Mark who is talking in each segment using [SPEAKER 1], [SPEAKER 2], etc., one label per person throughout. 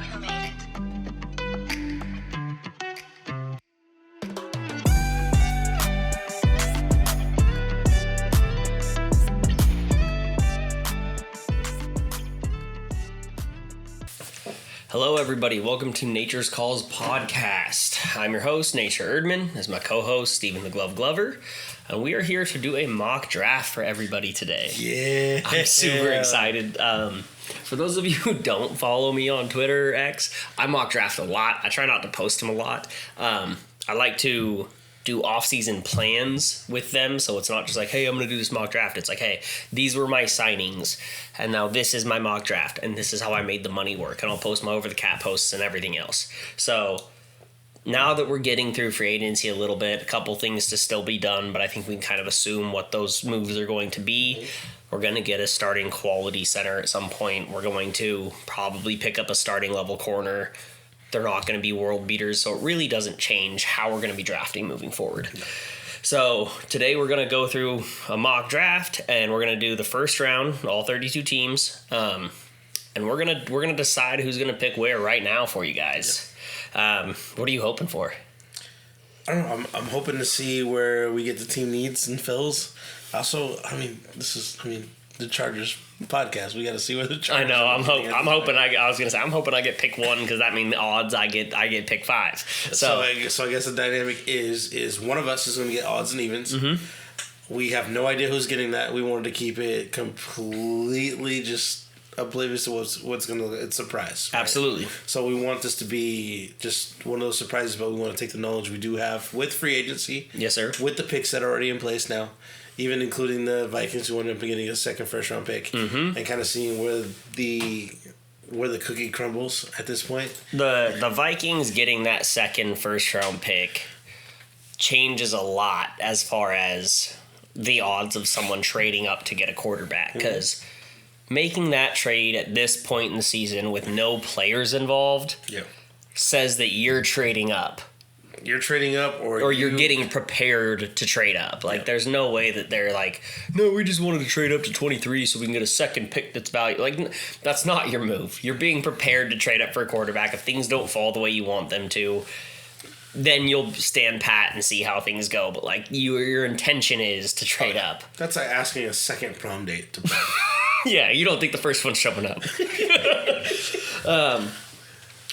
[SPEAKER 1] who made it.
[SPEAKER 2] Hello, everybody. Welcome to Nature's Calls podcast. I'm your host, Nature Erdman. As my co-host, Stephen the Glove Glover. And we are here to do a mock draft for everybody today.
[SPEAKER 3] Yeah.
[SPEAKER 2] I'm super excited. For those of you who don't follow me on Twitter or X, I mock draft a lot. I try not to post them a lot. I like to do off-season plans with them, so it's not just like, hey, I'm going to do this mock draft. It's like, hey, these were my signings, and now this is my mock draft, and this is how I made the money work, and I'll post my over-the-cap posts and everything else. So now that we're getting through free agency a little bit, a couple things to still be done, but I think we can kind of assume what those moves are going to be. We're going to get a starting quality center at some point. We're going to probably pick up a starting level corner. They're not going to be world beaters, so it really doesn't change how we're going to be drafting moving forward. So today we're going to go through a mock draft, and we're going to do the first round, all 32 teams, and we're gonna decide who's going to pick where right now for you guys. What are you hoping for?
[SPEAKER 3] I don't know. I'm hoping to see where we get the team needs and fills. Also, the Chargers podcast. We got to see where the Chargers.
[SPEAKER 2] I know. I'm hoping.
[SPEAKER 3] I
[SPEAKER 2] I'm hoping I get pick one because that means the odds I get pick five.
[SPEAKER 3] So I guess the dynamic is one of us is going to get odds and evens. Mm-hmm. We have no idea who's getting that. We wanted to keep it completely just oblivious to what's going to. It's a surprise. Right?
[SPEAKER 2] Absolutely.
[SPEAKER 3] So we want this to be just one of those surprises, but we want to take the knowledge we do have with free agency.
[SPEAKER 2] Yes, sir.
[SPEAKER 3] With the picks that are already in place now. Even including the Vikings who ended up getting a second first-round pick, mm-hmm. and kind of seeing where the cookie crumbles at this point.
[SPEAKER 2] The Vikings getting that second first-round pick changes a lot as far as the odds of someone trading up to get a quarterback, because making that trade at this point in the season with no players involved says that you're trading up.
[SPEAKER 3] You're trading up
[SPEAKER 2] or you're getting prepared to trade up. Like, there's no way that they're like, no, we just wanted to trade up to 23 so we can get a second pick that's valuable. Like, that's not your move. You're being prepared to trade up for a quarterback. If things don't fall the way you want them to, then you'll stand pat and see how things go. But, like, your intention is to trade up.
[SPEAKER 3] That's like asking a second prom date to play.
[SPEAKER 2] Yeah, you don't think the first one's showing up.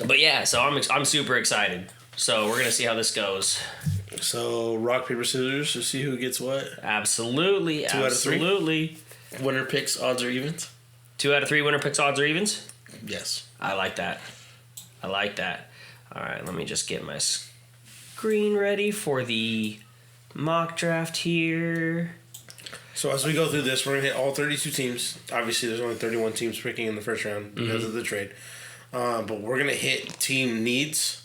[SPEAKER 2] But, yeah, so I'm super excited. So we're going to see how this goes.
[SPEAKER 3] So rock, paper, scissors to see who gets what?
[SPEAKER 2] Absolutely.
[SPEAKER 3] Two out of three?
[SPEAKER 2] Absolutely.
[SPEAKER 3] Winner picks, odds or evens?
[SPEAKER 2] 2 out of 3 winner picks, odds or evens?
[SPEAKER 3] Yes.
[SPEAKER 2] I like that. All right, let me just get my screen ready for the mock draft here.
[SPEAKER 3] So as we go through this, we're going to hit all 32 teams. Obviously, there's only 31 teams picking in the first round because of the trade. But we're going to hit team needs.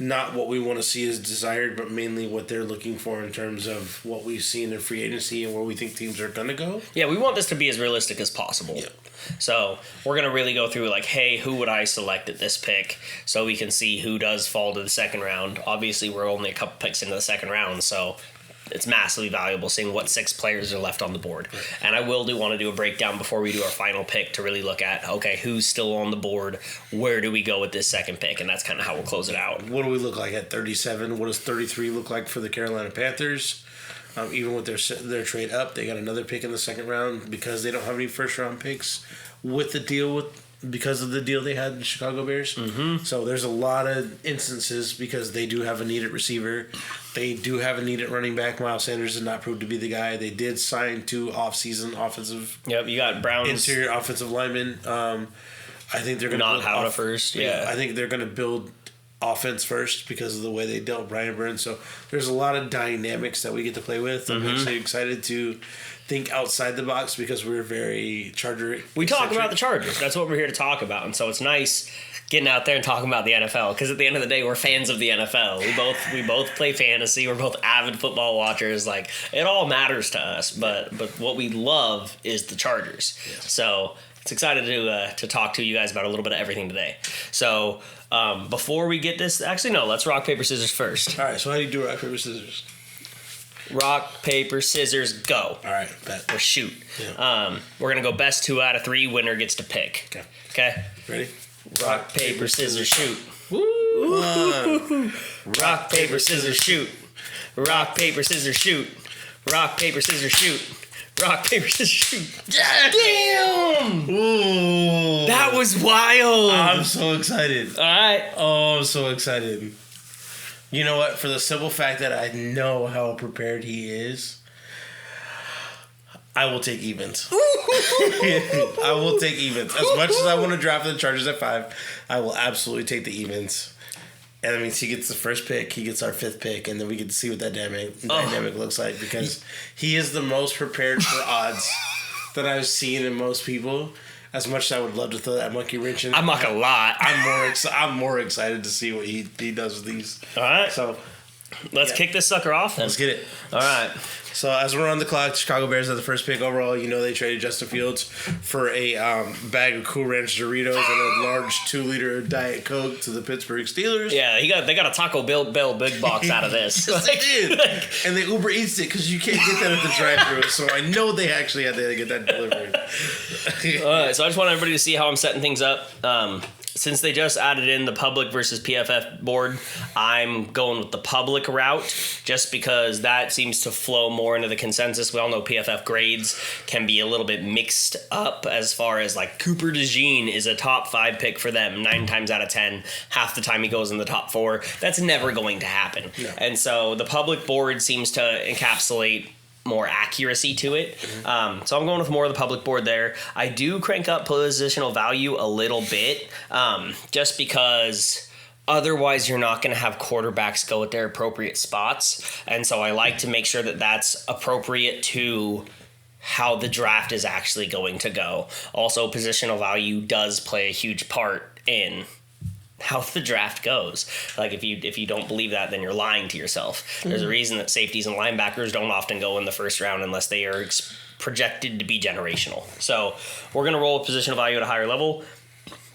[SPEAKER 3] Not what we want to see as desired, but mainly what they're looking for in terms of what we've seen in free agency and where we think teams are going to go.
[SPEAKER 2] Yeah, we want this to be as realistic as possible.
[SPEAKER 3] Yeah.
[SPEAKER 2] So we're going to really go through, like, hey, who would I select at this pick so we can see who does fall to the second round. Obviously, we're only a couple picks into the second round, so it's massively valuable seeing what 6 players are left on the board. Right. And I will want to do a breakdown before we do our final pick to really look at, okay, who's still on the board? Where do we go with this second pick? And that's kind of how we'll close it out.
[SPEAKER 3] What do we look like at 37? What does 33 look like for the Carolina Panthers? Even with their trade up, they got another pick in the second round because they don't have any first-round picks because of the deal they had in the Chicago Bears. Mm-hmm. So there's a lot of instances because they do have a needed receiver. They do have a needed running back. Miles Sanders did not prove to be the guy. They did sign 2 off-season offensive.
[SPEAKER 2] Yep, you got Browns.
[SPEAKER 3] Interior offensive linemen. I think they're going to
[SPEAKER 2] not Howda first. Yeah,
[SPEAKER 3] I think they're going to build offense first because of the way they dealt Brian Burns. So there's a lot of dynamics that we get to play with. I'm actually excited to think outside the box because we're very Charger.
[SPEAKER 2] We talk about the Chargers. That's what we're here to talk about. And so it's nice getting out there and talking about the NFL because at the end of the day, we're fans of the NFL. We both play fantasy. We're both avid football watchers. Like, it all matters to us. But what we love is the Chargers. Yeah. So it's excited to talk to you guys about a little bit of everything today. So before we get this, actually no, let's rock paper scissors first.
[SPEAKER 3] All right. So how do you do rock paper scissors?
[SPEAKER 2] Rock, paper, scissors, go.
[SPEAKER 3] All right, bet.
[SPEAKER 2] Or shoot.
[SPEAKER 3] Yeah.
[SPEAKER 2] We're going to go best 2 out of 3. Winner gets to pick.
[SPEAKER 3] Okay.
[SPEAKER 2] Ready? Rock, paper, scissors, shoot.
[SPEAKER 3] Woo!
[SPEAKER 2] Rock, paper, scissors, shoot. Rock, paper, scissors, shoot. Rock, paper, scissors, shoot. Rock, paper, scissors, shoot. Damn!
[SPEAKER 3] Ooh.
[SPEAKER 2] That was wild.
[SPEAKER 3] I'm so excited.
[SPEAKER 2] All right.
[SPEAKER 3] Oh, I'm so excited. You know what? For the simple fact that I know how prepared he is, I will take evens. I will take evens. As much as I want to draft the Chargers at 5, I will absolutely take the evens. And that means he gets the first pick, he gets our 5th pick, and then we get to see what that dynamic looks like, because he is the most prepared for odds that I've seen in most people. As much as I would love to throw that monkey wrench in,
[SPEAKER 2] I'm not a lot.
[SPEAKER 3] I'm more excited to see what he does with these.
[SPEAKER 2] All right.
[SPEAKER 3] So
[SPEAKER 2] Let's kick this sucker off then.
[SPEAKER 3] let's get it.
[SPEAKER 2] All right.
[SPEAKER 3] So as we're on the clock, Chicago Bears have the first pick overall. You know they traded Justin Fields for a bag of Cool Ranch Doritos and a large 2-liter Diet Coke to the Pittsburgh Steelers.
[SPEAKER 2] Yeah, they got a Taco Bell big box out of this.
[SPEAKER 3] Yes, they did. And they Uber Eats it because you can't get that at the drive-thru. So I know they actually had to get that delivered.
[SPEAKER 2] All right, so I just want everybody to see how I'm setting things up. Since they just added in the public versus PFF board, I'm going with the public route just because that seems to flow more into the consensus. We all know PFF grades can be a little bit mixed up as far as like Cooper DeJean is a top 5 pick for them 9 times out of 10. Half the time he goes in the top 4. That's never going to happen. No. And so the public board seems to encapsulate more accuracy to it. So I'm going with more of the public board there. I do crank up positional value a little bit just because otherwise you're not going to have quarterbacks go at their appropriate spots. And so I like to make sure that that's appropriate to how the draft is actually going to go. Also, positional value does play a huge part in how the draft goes. Like if you don't believe that, then you're lying to yourself. There's a reason that safeties and linebackers don't often go in the first round unless they are projected to be generational. So we're going to roll positional value at a higher level.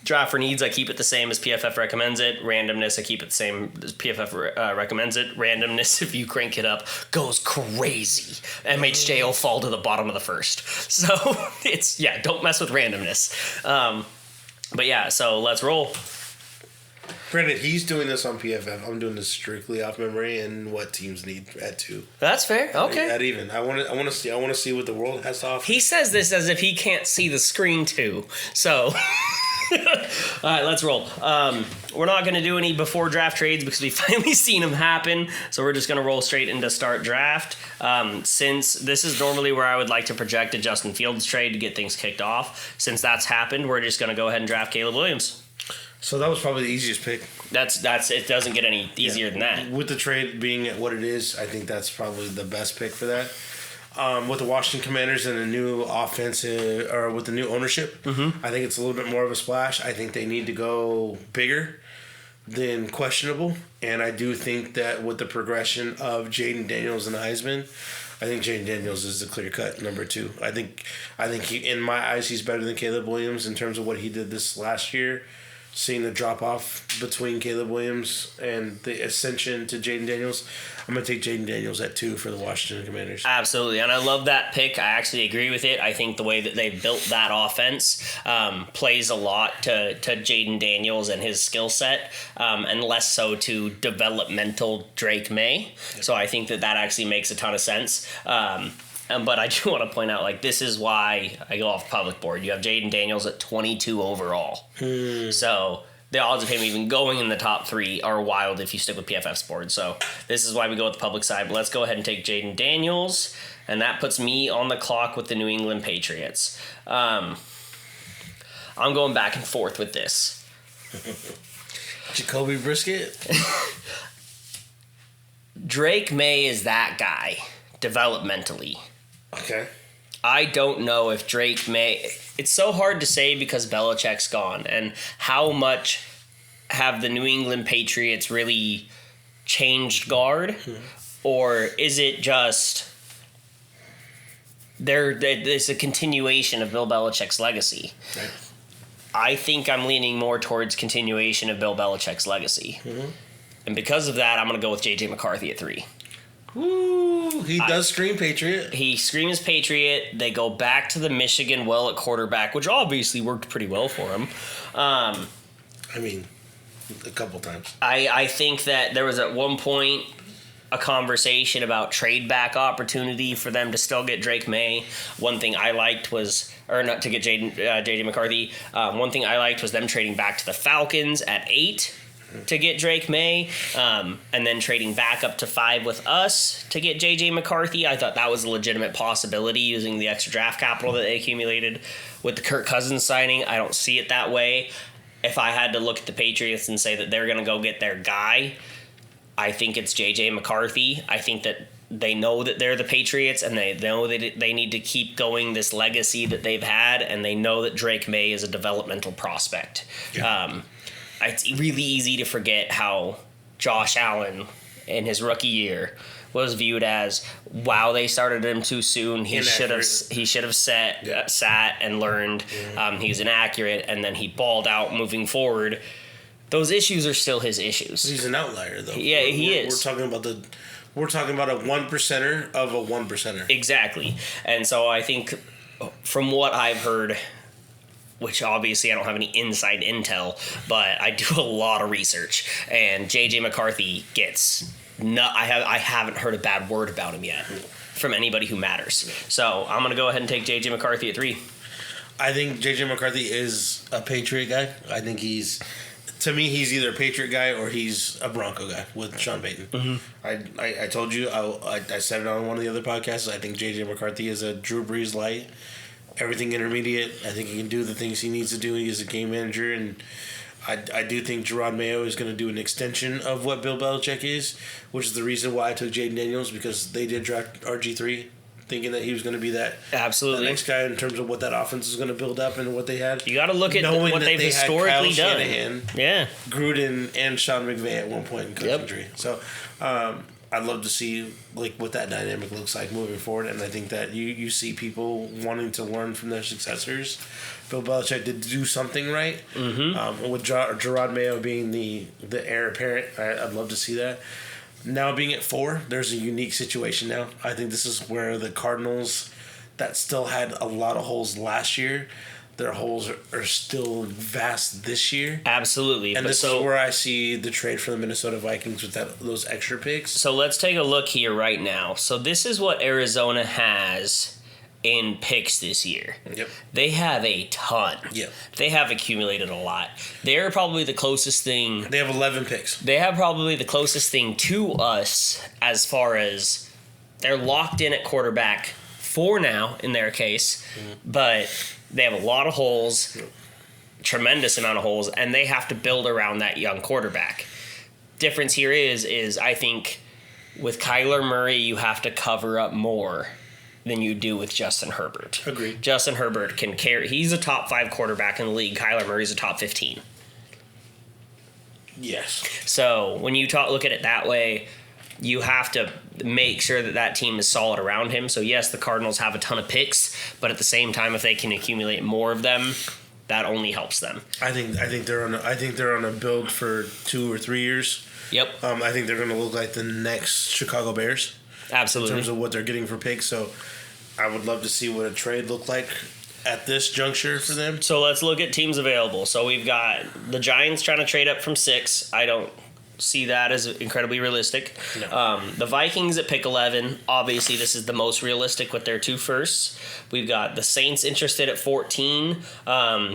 [SPEAKER 2] Draft for needs, I keep it the same as PFF recommends it. Randomness, I keep it the same as PFF recommends it. Randomness, if you crank it up, goes crazy. MHJ will fall to the bottom of the first. So don't mess with randomness. But yeah, so let's roll.
[SPEAKER 3] Granted, he's doing this on PFF. I'm doing this strictly off memory and what teams need at 2.
[SPEAKER 2] That's fair. Okay.
[SPEAKER 3] At even. I want to see what the world has to offer.
[SPEAKER 2] He says this as if he can't see the screen too. So, all right, let's roll. We're not going to do any before draft trades because we've finally seen them happen. So we're just going to roll straight into start draft. Since this is normally where I would like to project a Justin Fields trade to get things kicked off. Since that's happened, we're just going to go ahead and draft Caleb Williams.
[SPEAKER 3] So that was probably the easiest pick.
[SPEAKER 2] That's it doesn't get any easier than that.
[SPEAKER 3] With the trade being what it is, I think that's probably the best pick for that. With the Washington Commanders and a new offensive, or with the new ownership, I think it's a little bit more of a splash. I think they need to go bigger than questionable. And I do think that with the progression of Jaden Daniels and Heisman, I think Jaden Daniels is the clear-cut number 2. I think he, in my eyes, he's better than Caleb Williams in terms of what he did this last year. Seeing the drop-off between Caleb Williams and the ascension to Jaden Daniels, I'm going to take Jaden Daniels at 2 for the Washington Commanders.
[SPEAKER 2] Absolutely, and I love that pick. I actually agree with it. I think the way that they built that offense plays a lot to Jaden Daniels and his skill set, and less so to developmental Drake May. Yep. So I think that actually makes a ton of sense. But I do want to point out, like, this is why I go off the public board. You have Jaden Daniels at 22 overall. So the odds of him even going in the top 3 are wild if you stick with PFF's board. So this is why we go with the public side. But let's go ahead and take Jaden Daniels. And that puts me on the clock with the New England Patriots. I'm going back and forth with this.
[SPEAKER 3] Jacoby Brisket?
[SPEAKER 2] Drake May is that guy, developmentally.
[SPEAKER 3] Okay.
[SPEAKER 2] I don't know if Drake May... It's so hard to say because Belichick's gone. And how much have the New England Patriots really changed guard? Or is it just... There's a continuation of Bill Belichick's legacy. Right. I think I'm leaning more towards continuation of Bill Belichick's legacy. And because of that, I'm going to go with J.J. McCarthy at 3.
[SPEAKER 3] Ooh, he does scream Patriot.
[SPEAKER 2] He screams Patriot. They go back to the Michigan well at quarterback, which obviously worked pretty well for him.
[SPEAKER 3] I mean, a couple times.
[SPEAKER 2] I think that there was at one point a conversation about trade back opportunity for them to still get Drake May. One thing I liked was, or not to get JJ McCarthy. One thing I liked was them trading back to the Falcons at 8 to get Drake May, and then trading back up to 5 with us to get JJ McCarthy. I thought that was a legitimate possibility using the extra draft capital that they accumulated with the Kirk Cousins signing. I don't see it that way. If I had to look at the Patriots and say that they're going to go get their guy, I think it's JJ McCarthy. I think that they know that they're the Patriots, and they know that they need to keep going this legacy that they've had, and they know that Drake May is a developmental prospect.
[SPEAKER 3] Yeah.
[SPEAKER 2] It's really easy to forget how Josh Allen in his rookie year was viewed as, wow, they started him too soon. He should have sat and learned. He's inaccurate, and then he balled out moving forward. Those issues are still his issues.
[SPEAKER 3] He's an outlier, though.
[SPEAKER 2] Yeah, he is.
[SPEAKER 3] We're talking about a 1%er of a 1%er.
[SPEAKER 2] Exactly. And so I think from what I've heard, which obviously I don't have any inside intel, but I do a lot of research, and JJ McCarthy gets I haven't heard a bad word about him yet from anybody who matters. So I'm going to go ahead and take JJ McCarthy at 3.
[SPEAKER 3] I think JJ McCarthy is a Patriot guy. I think to me, he's either a Patriot guy or he's a Bronco guy with Sean Payton. Mm-hmm. I told you, I said it on one of the other podcasts, I think JJ McCarthy is a Drew Brees light. Everything intermediate. I think he can do the things he needs to do. He's a game manager, and I do think Gerard Mayo is going to do an extension of what Bill Belichick is, which is the reason why I took Jaden Daniels, because they did draft RG3 thinking that he was going to be that
[SPEAKER 2] absolutely
[SPEAKER 3] next guy in terms of what that offense is going to build up and what they had.
[SPEAKER 2] You got to look at what they've historically done. Shanahan,
[SPEAKER 3] Gruden, and Sean McVay at one point in coaching tree. So I'd love to see what that dynamic looks like moving forward, and I think that you see people wanting to learn from their successors. Bill Belichick did do something right, with Gerard Mayo being the heir apparent. I'd love to see that. Now being at 4, there's a unique situation now. I think this is where the Cardinals, that still had a lot of holes last year, their holes are still vast this year.
[SPEAKER 2] Absolutely.
[SPEAKER 3] And this is where I see the trade for the Minnesota Vikings with those extra picks.
[SPEAKER 2] So let's take a look here right now. So this is what Arizona has in picks this year.
[SPEAKER 3] Yep.
[SPEAKER 2] They have a ton.
[SPEAKER 3] Yep.
[SPEAKER 2] They have accumulated a lot. They're probably the closest thing.
[SPEAKER 3] They have 11 picks.
[SPEAKER 2] They have probably the closest thing to us as far as they're locked in at quarterback for now in their case, but they have a lot of holes, tremendous amount of holes, and they have to build around that young quarterback. Difference here is I think with Kyler Murray, you have to cover up more than you do with Justin Herbert.
[SPEAKER 3] Agreed.
[SPEAKER 2] Justin Herbert can carry. He's a top 5 quarterback in the league. Kyler Murray's a top 15.
[SPEAKER 3] Yes.
[SPEAKER 2] So when you look at it that way, you have to make sure that team is solid around him. So yes, the Cardinals have a ton of picks, but at the same time, if they can accumulate more of them, that only helps them.
[SPEAKER 3] I think they're on a build for 2 or 3 years.
[SPEAKER 2] Yep.
[SPEAKER 3] I think they're going to look like the next Chicago Bears.
[SPEAKER 2] Absolutely.
[SPEAKER 3] In terms of what they're getting for picks. So I would love to see what a trade looked like at this juncture for them.
[SPEAKER 2] So let's look at teams available. So we've got the Giants trying to trade up from 6. I don't see that as incredibly realistic.
[SPEAKER 3] No.
[SPEAKER 2] The Vikings at pick 11. Obviously, this is the most realistic with their 2 firsts. We've got the Saints interested at 14.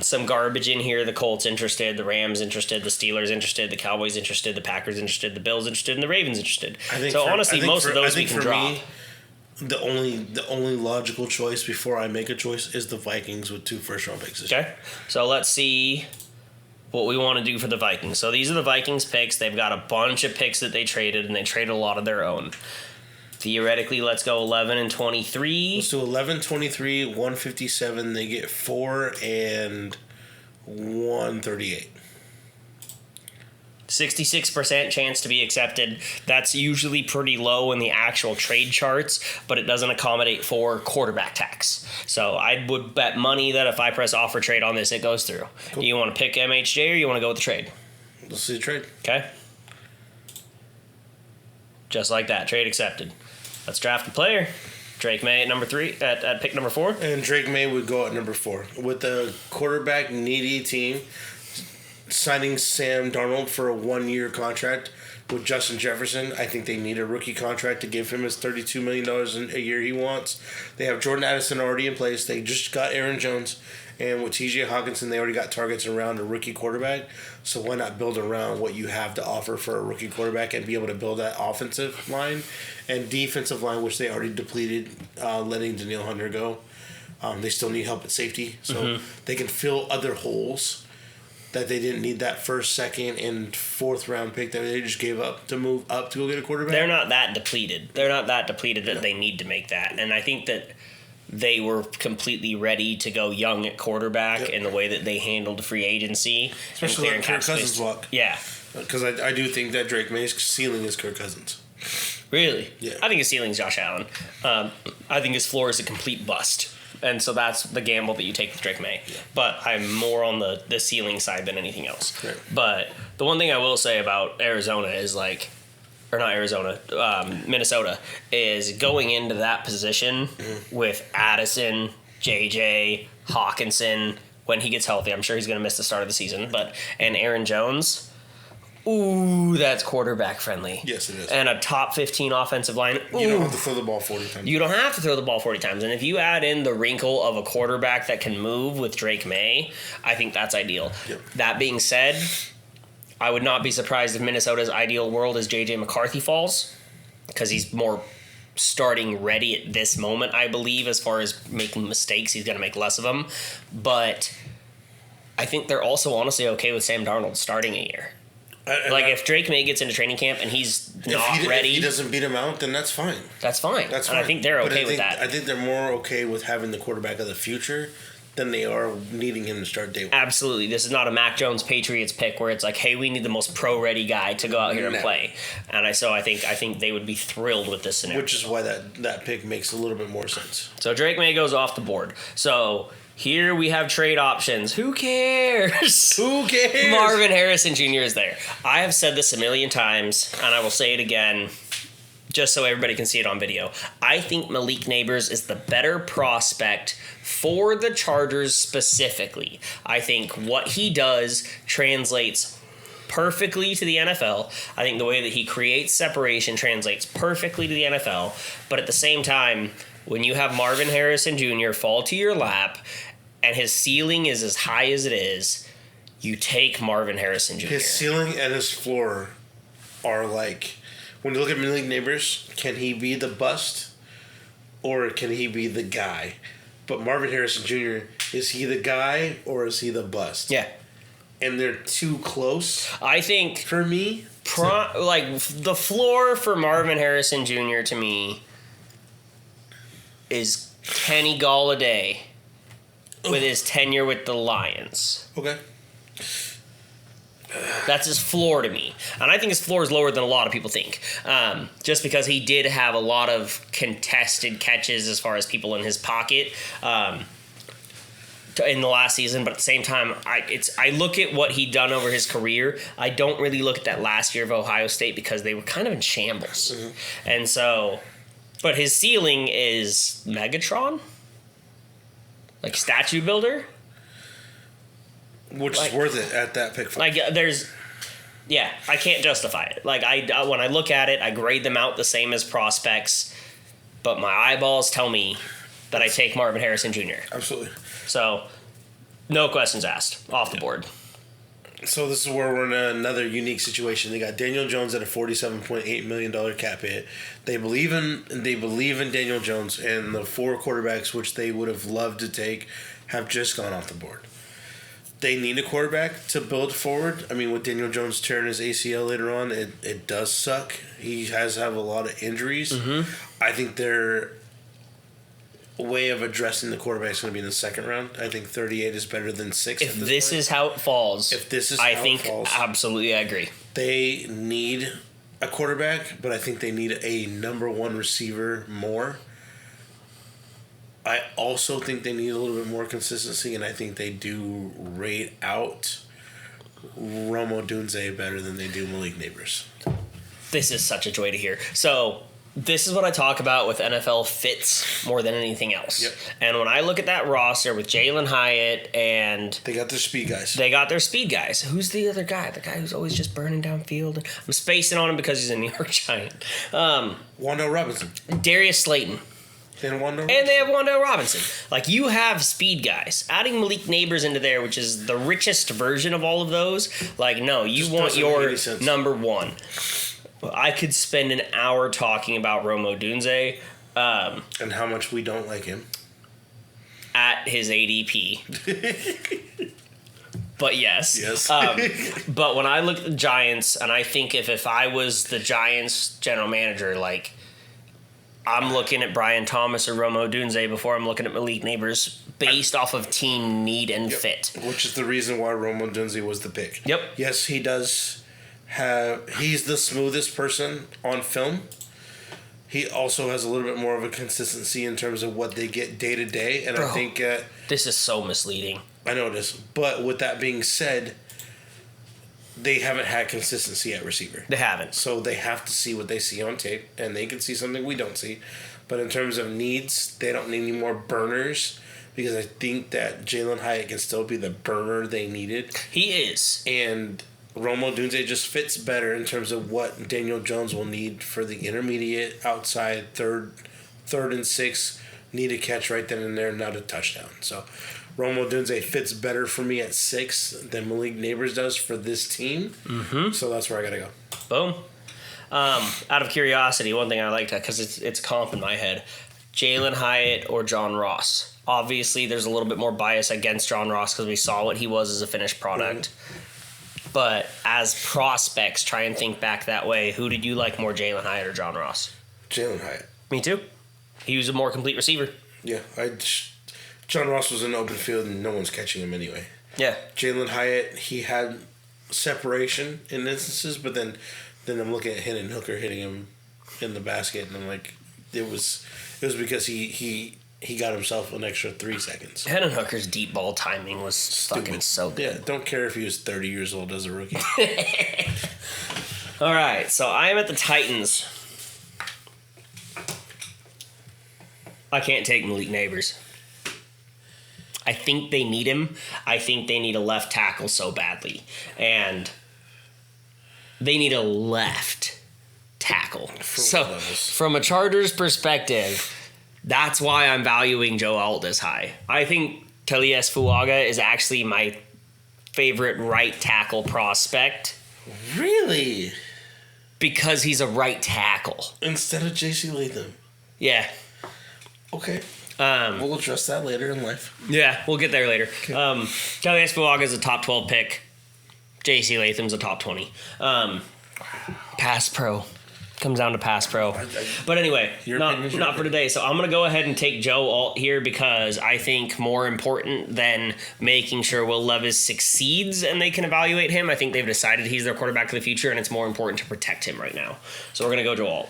[SPEAKER 2] Some garbage in here. The Colts interested. The Rams interested. The Steelers interested. The Cowboys interested. The Packers interested. The Bills interested. And the Ravens interested. Honestly, most of those we can drop.
[SPEAKER 3] Me, the only logical choice before I make a choice is the Vikings with 2 first-round picks this year.
[SPEAKER 2] Okay. So let's see what we want to do for the Vikings. So these are the Vikings picks. They've got a bunch of picks that they traded, and they traded a lot of their own. Theoretically, let's go 11 and 23.
[SPEAKER 3] Let's do 11, 23, 157. They get 4 and 138.
[SPEAKER 2] 66% chance to be accepted. That's usually pretty low in the actual trade charts, but it doesn't accommodate for quarterback tax. So I would bet money that if I press offer trade on this, it goes through. Cool. You want to pick MHJ or you want to go with the trade?
[SPEAKER 3] Let's see the trade.
[SPEAKER 2] Okay. Just like that. Trade accepted. Let's draft a player. Drake May at number 3, at pick number 4.
[SPEAKER 3] And Drake May would go at number 4. With the quarterback needy team, signing Sam Darnold for a 1-year contract with Justin Jefferson. I think they need a rookie contract to give him his $32 million a year he wants. They have Jordan Addison already in place. They just got Aaron Jones. And with TJ Hawkinson, they already got targets around a rookie quarterback. So why not build around what you have to offer for a rookie quarterback and be able to build that offensive line and defensive line, which they already depleted, letting Danielle Hunter go. They still need help at safety. So they can fill other holes that they didn't need that first, second, and fourth round pick that they just gave up to move up to go get a quarterback.
[SPEAKER 2] They're not that depleted. They're not that depleted that they need to make that. And I think that they were completely ready to go young at quarterback in the way that they handled free agency.
[SPEAKER 3] Especially like Kirk Cousins walk.
[SPEAKER 2] Yeah.
[SPEAKER 3] Because I do think that Drake May's ceiling is Kirk Cousins.
[SPEAKER 2] Really?
[SPEAKER 3] Yeah.
[SPEAKER 2] I think his ceiling's Josh Allen. I think his floor is a complete bust. And so that's the gamble that you take with Drake May. Yeah. But I'm more on the ceiling side than anything else.
[SPEAKER 3] Right.
[SPEAKER 2] But the one thing I will say about Arizona is Minnesota, is going into that position with Addison, JJ, Hawkinson, when he gets healthy. I'm sure he's going to miss the start of the season. And Aaron Jones. Ooh, that's quarterback friendly.
[SPEAKER 3] Yes, it is.
[SPEAKER 2] And a top 15 offensive line. Ooh.
[SPEAKER 3] You don't have to throw the ball 40 times.
[SPEAKER 2] You don't have to throw the ball 40 times. And if you add in the wrinkle of a quarterback that can move with Drake May, I think that's ideal.
[SPEAKER 3] Yep.
[SPEAKER 2] That being said, I would not be surprised if Minnesota's ideal world is J.J. McCarthy falls, because he's more starting ready at this moment, I believe, as far as making mistakes. He's going to make less of them. But I think they're also honestly okay with Sam Darnold starting a year. If Drake May gets into training camp and he's not ready,
[SPEAKER 3] if he doesn't beat him out, then that's fine.
[SPEAKER 2] That's fine. And I think they're okay with that.
[SPEAKER 3] I think they're more okay with having the quarterback of the future than they are needing him to start day one.
[SPEAKER 2] Absolutely. This is not a Mac Jones Patriots pick where it's like, hey, we need the most pro-ready guy to go out here and play. And I think they would be thrilled with this scenario.
[SPEAKER 3] Which is why that pick makes a little bit more sense.
[SPEAKER 2] So Drake May goes off the board. So here we have trade options. Who cares?
[SPEAKER 3] Who cares?
[SPEAKER 2] Marvin Harrison Jr. is there. I have said this a million times, and I will say it again, just so everybody can see it on video. I think Malik Neighbors is the better prospect for the Chargers specifically. I think what he does translates perfectly to the NFL. I think the way that he creates separation translates perfectly to the NFL. But at the same time, when you have Marvin Harrison Jr. fall to your lap and his ceiling is as high as it is, you take Marvin Harrison Jr.
[SPEAKER 3] His ceiling and his floor are like, when you look at Malik Neighbors, can he be the bust or can he be the guy? But Marvin Harrison Jr., is he the guy or is he the bust?
[SPEAKER 2] Yeah.
[SPEAKER 3] And they're too close.
[SPEAKER 2] I think
[SPEAKER 3] for me,
[SPEAKER 2] the floor for Marvin Harrison Jr. to me is Kenny Golladay with his tenure with the Lions.
[SPEAKER 3] Okay.
[SPEAKER 2] That's his floor to me. And I think his floor is lower than a lot of people think. Just because he did have a lot of contested catches as far as people in his pocket in the last season. But at the same time, I look at what he'd done over his career. I don't really look at that last year of Ohio State because they were kind of in shambles. Mm-hmm. And so, but his ceiling is Megatron? Like statue builder?
[SPEAKER 3] Which is worth it at that pick.
[SPEAKER 2] I can't justify it. Like when I look at it, I grade them out the same as prospects, but my eyeballs tell me that I take Marvin Harrison Jr.
[SPEAKER 3] Absolutely.
[SPEAKER 2] So, no questions asked. Off the board.
[SPEAKER 3] So this is where we're in another unique situation. They got Daniel Jones at a $47.8 million cap hit. They believe in Daniel Jones, and the 4 quarterbacks which they would have loved to take have just gone off the board. They need a quarterback to build forward. I mean, with Daniel Jones tearing his ACL later on, it does suck. He has a lot of injuries. Mm-hmm. I think their way of addressing the quarterback is going to be in the second round. I think 38 is better than 6.
[SPEAKER 2] If this is how it falls, absolutely, I agree.
[SPEAKER 3] They need a quarterback, but I think they need a number 1 receiver more. I also think they need a little bit more consistency, and I think they do rate out Rome Odunze better than they do Malik Neighbors.
[SPEAKER 2] This is such a joy to hear. So, This is what I talk about with NFL fits more than anything else.
[SPEAKER 3] Yep.
[SPEAKER 2] And when I look at that roster with Jalen Hyatt and
[SPEAKER 3] They got their speed guys.
[SPEAKER 2] they got their speed guys. Who's the other guy? The guy who's always just burning downfield. I'm spacing on him because he's a New York Giant.
[SPEAKER 3] Wando Robinson.
[SPEAKER 2] Darius Slayton.
[SPEAKER 3] And Wando
[SPEAKER 2] And they have Wando Robinson. Like, you have speed guys. Adding Malik Neighbors into there, which is the richest version of all of those, like, no, you
[SPEAKER 3] Just
[SPEAKER 2] want
[SPEAKER 3] doesn't
[SPEAKER 2] your
[SPEAKER 3] make any sense.
[SPEAKER 2] number one. I could spend an hour talking about Rome Odunze
[SPEAKER 3] And how much we don't like him.
[SPEAKER 2] at his ADP. But yes.
[SPEAKER 3] Yes.
[SPEAKER 2] But when I look at the Giants, and I think if I was the Giants general manager, like, I'm looking at Brian Thomas or Rome Odunze before I'm looking at Malik Neighbors based off of team need and fit.
[SPEAKER 3] Which is the reason why Rome Odunze was the pick.
[SPEAKER 2] Yep.
[SPEAKER 3] Yes, he does he's the smoothest person on film. He also has a little bit more of a consistency in terms of what they get day to day. And
[SPEAKER 2] Bro.
[SPEAKER 3] I think,
[SPEAKER 2] This is so misleading.
[SPEAKER 3] I know this, but with that being said, they haven't had consistency at receiver.
[SPEAKER 2] They haven't.
[SPEAKER 3] So they have to see what they see on tape, and they can see something we don't see. But in terms of needs, they don't need any more burners because I think that Jalen Hyatt can still be the burner they needed.
[SPEAKER 2] He is.
[SPEAKER 3] And Rome Odunze just fits better in terms of what Daniel Jones will need for the intermediate, outside, third and six, need a catch right then and there, not a touchdown. So Rome Odunze fits better for me at 6 than Malik Neighbors does for this team. Mm-hmm. So that's where I got to go.
[SPEAKER 2] Boom. Out of curiosity, one thing I like to, because it's comp in my head, Jalen Hyatt or John Ross. Obviously, there's a little bit more bias against John Ross because we saw what he was as a finished product. But as prospects, try and think back that way. Who did you like more, Jalen Hyatt or John Ross?
[SPEAKER 3] Jalen Hyatt.
[SPEAKER 2] Me too. He was a more complete receiver.
[SPEAKER 3] Yeah, John Ross was in open field and no one's catching him anyway.
[SPEAKER 2] Yeah.
[SPEAKER 3] Jalen Hyatt, he had separation in instances, but then I'm looking at Hendon Hooker hitting him in the basket, and I'm like, it was because he got himself an extra 3 seconds.
[SPEAKER 2] Hendon Hooker's deep ball timing was fucking so good.
[SPEAKER 3] Yeah, don't care if he was 30 years old as a rookie.
[SPEAKER 2] All right, so I am at the Titans. I can't take Malik Neighbors. I think they need him. I think they need a left tackle so badly. And they need a left tackle. So,
[SPEAKER 3] what levels?
[SPEAKER 2] from a Chargers perspective, that's why I'm valuing Joe Alt as high. I think Talias Fuaga is actually my favorite right tackle prospect
[SPEAKER 3] Really?
[SPEAKER 2] because he's a right tackle.
[SPEAKER 3] Instead of J.C. Latham.
[SPEAKER 2] Yeah.
[SPEAKER 3] Okay. We'll address that later in life.
[SPEAKER 2] Yeah, we'll get there later. Talias Fuaga is a top 12 pick. J.C. Latham's a top 20. Pass pro. Comes down to pass pro. But anyway,
[SPEAKER 3] Your
[SPEAKER 2] not
[SPEAKER 3] opinion's your
[SPEAKER 2] for today. So I'm going to go ahead and take Joe Alt here because I think more important than making sure Will Levis succeeds and they can evaluate him, I think they've decided he's their quarterback for the future and it's more important to protect him right now. So we're going to go Joe Alt.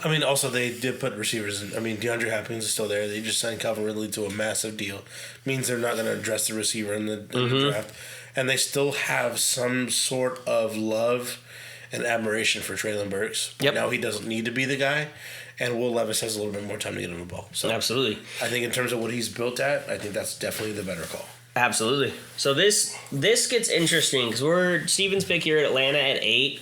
[SPEAKER 3] I mean, also, they did put receivers in. I mean, DeAndre Hopkins is still there. They just signed Calvin Ridley to a massive deal. Means they're not going to address the receiver in the draft. And they still have some sort of love and admiration for Traylon Burks.
[SPEAKER 2] Yep.
[SPEAKER 3] Now he doesn't need to be the guy. And Will Levis has a little bit more time to get him the ball. So
[SPEAKER 2] Absolutely.
[SPEAKER 3] I think in terms of what he's built at, I think that's definitely the better call.
[SPEAKER 2] Absolutely. So this gets interesting because we're Steven's pick here at Atlanta at 8.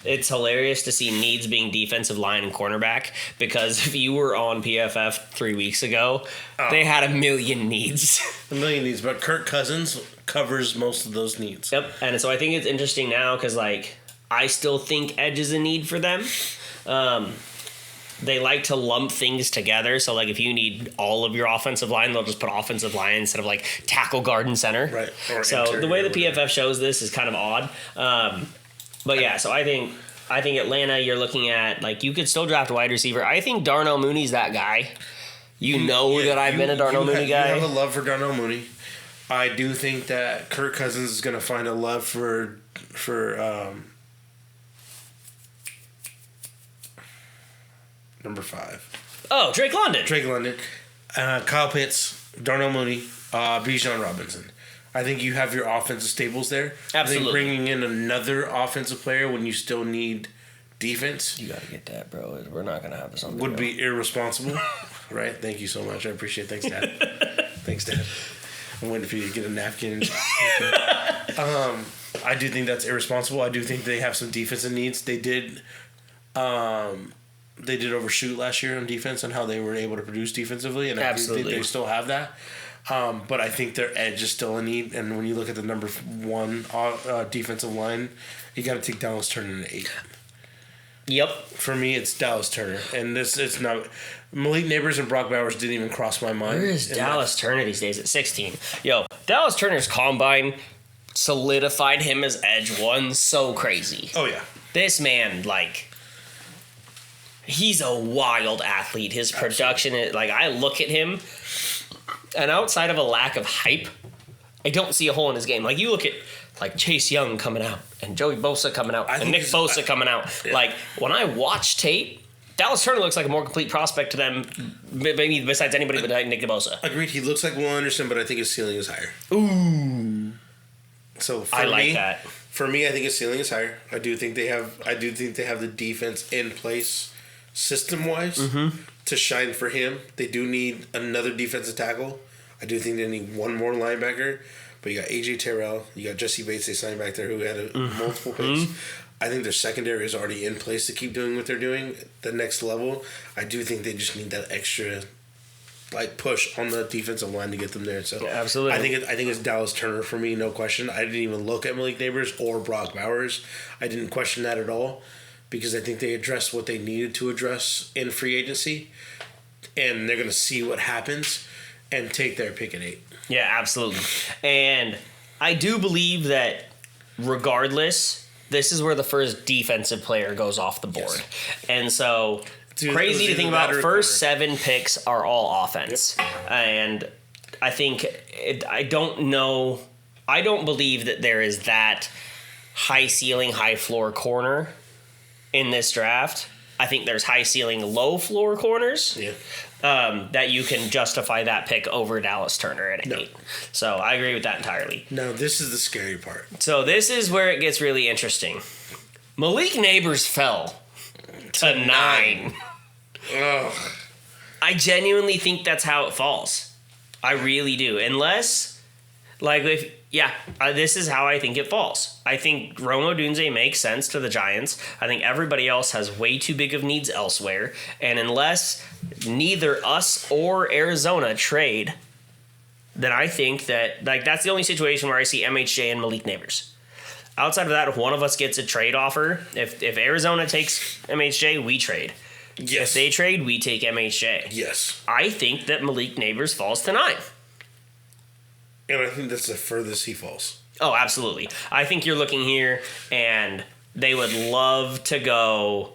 [SPEAKER 2] It's hilarious to see needs being defensive line and cornerback because if you were on PFF 3 weeks ago, they had a million needs.
[SPEAKER 3] A million needs, but Kirk Cousins covers most of those needs.
[SPEAKER 2] Yep. And so I think it's interesting now because like I still think edge is a need for them. They like to lump things together. So, like, if you need all of your offensive line, they'll just put offensive line instead of, like, tackle, guard, and center.
[SPEAKER 3] Right. Or
[SPEAKER 2] so, the way the PFF shows this is kind of odd. But, yeah, so I think Atlanta, you're looking at, like, you could still draft a wide receiver. I think Darnell Mooney's that guy. That I've been a Darnell Mooney guy.
[SPEAKER 3] You have a love for Darnell Mooney. I do think that Kirk Cousins is going to find a love for number 5.
[SPEAKER 2] Oh, Drake London.
[SPEAKER 3] Drake London. Kyle Pitts, Darnell Mooney, Bijan Robinson. I think you have your offensive staples there.
[SPEAKER 2] Absolutely.
[SPEAKER 3] I think bringing in another offensive player when you still need defense
[SPEAKER 2] You gotta get that, bro. We're not gonna have this on.
[SPEAKER 3] would be irresponsible. Right? Thank you so much. I appreciate it. Thanks, Dad. Thanks, Dad. I'm waiting for you to get a napkin. I do think that's irresponsible. I do think they have some defensive needs. They did overshoot last year on defense and how they were able to produce defensively, and I think they still have that. But I think their edge is still a need. And when you look at the number one defensive line, you got to take Dallas Turner at 8.
[SPEAKER 2] Yep.
[SPEAKER 3] For me, it's Dallas Turner, and it's not. Malik Neighbors and Brock Bowers didn't even cross my mind.
[SPEAKER 2] Where is Dallas Turner these days at 16? Yo, Dallas Turner's combine solidified him as edge one so crazy.
[SPEAKER 3] Oh yeah.
[SPEAKER 2] This man, like, he's a wild athlete. His production, I look at him, and outside of a lack of hype, I don't see a hole in his game. Like, you look at, like, Chase Young coming out, and Joey Bosa coming out, and Nick Bosa coming out. Yeah. Like, when I watch tape, Dallas Turner looks like a more complete prospect to them, maybe besides anybody but Nick Bosa.
[SPEAKER 3] Agreed. He looks like Will Anderson, but I think his ceiling is higher.
[SPEAKER 2] Ooh.
[SPEAKER 3] So
[SPEAKER 2] I like that.
[SPEAKER 3] For me, I think his ceiling is higher. I do think they have the defense in place, system wise, to shine for him. They do need another defensive tackle. I do think they need one more linebacker. But you got AJ Terrell, you got Jesse Bates. They signed back there who had multiple picks. I think their secondary is already in place to keep doing what they're doing. The next level, I do think they just need that extra, push on the defensive line to get them there. So
[SPEAKER 2] yeah, absolutely,
[SPEAKER 3] I think it's Dallas Turner for me, no question. I didn't even look at Malik Neighbors or Brock Bowers. I didn't question that at all because I think they addressed what they needed to address in free agency, and they're going to see what happens and take their pick at 8.
[SPEAKER 2] Yeah, absolutely. And I do believe that regardless, this is where the first defensive player goes off the board. Yes. And so, crazy to think about, first 7 picks are all offense. Yep. And I think, I don't believe that there is that high ceiling, high floor corner in this draft. I think there's high ceiling, low floor corners.
[SPEAKER 3] Yeah.
[SPEAKER 2] That you can justify that pick over Dallas Turner at 8. So I agree with that entirely.
[SPEAKER 3] No, this is the scary part.
[SPEAKER 2] So this is where it gets really interesting. Malik Neighbors fell to 9.
[SPEAKER 3] Ugh.
[SPEAKER 2] I genuinely think that's how it falls. I really do. Unless, this is how I think it falls. I think Rome Odunze makes sense to the Giants. I think everybody else has way too big of needs elsewhere. And unless neither us or Arizona trade, then I think that that's the only situation where I see MHJ and Malik Neighbors. Outside of that, if one of us gets a trade offer, if Arizona takes MHJ, we trade.
[SPEAKER 3] Yes.
[SPEAKER 2] If they trade, we take MHJ.
[SPEAKER 3] Yes.
[SPEAKER 2] I think that Malik Neighbors falls to 9.
[SPEAKER 3] And I think that's the furthest he falls.
[SPEAKER 2] Oh, absolutely. I think you're looking here, and they would love to go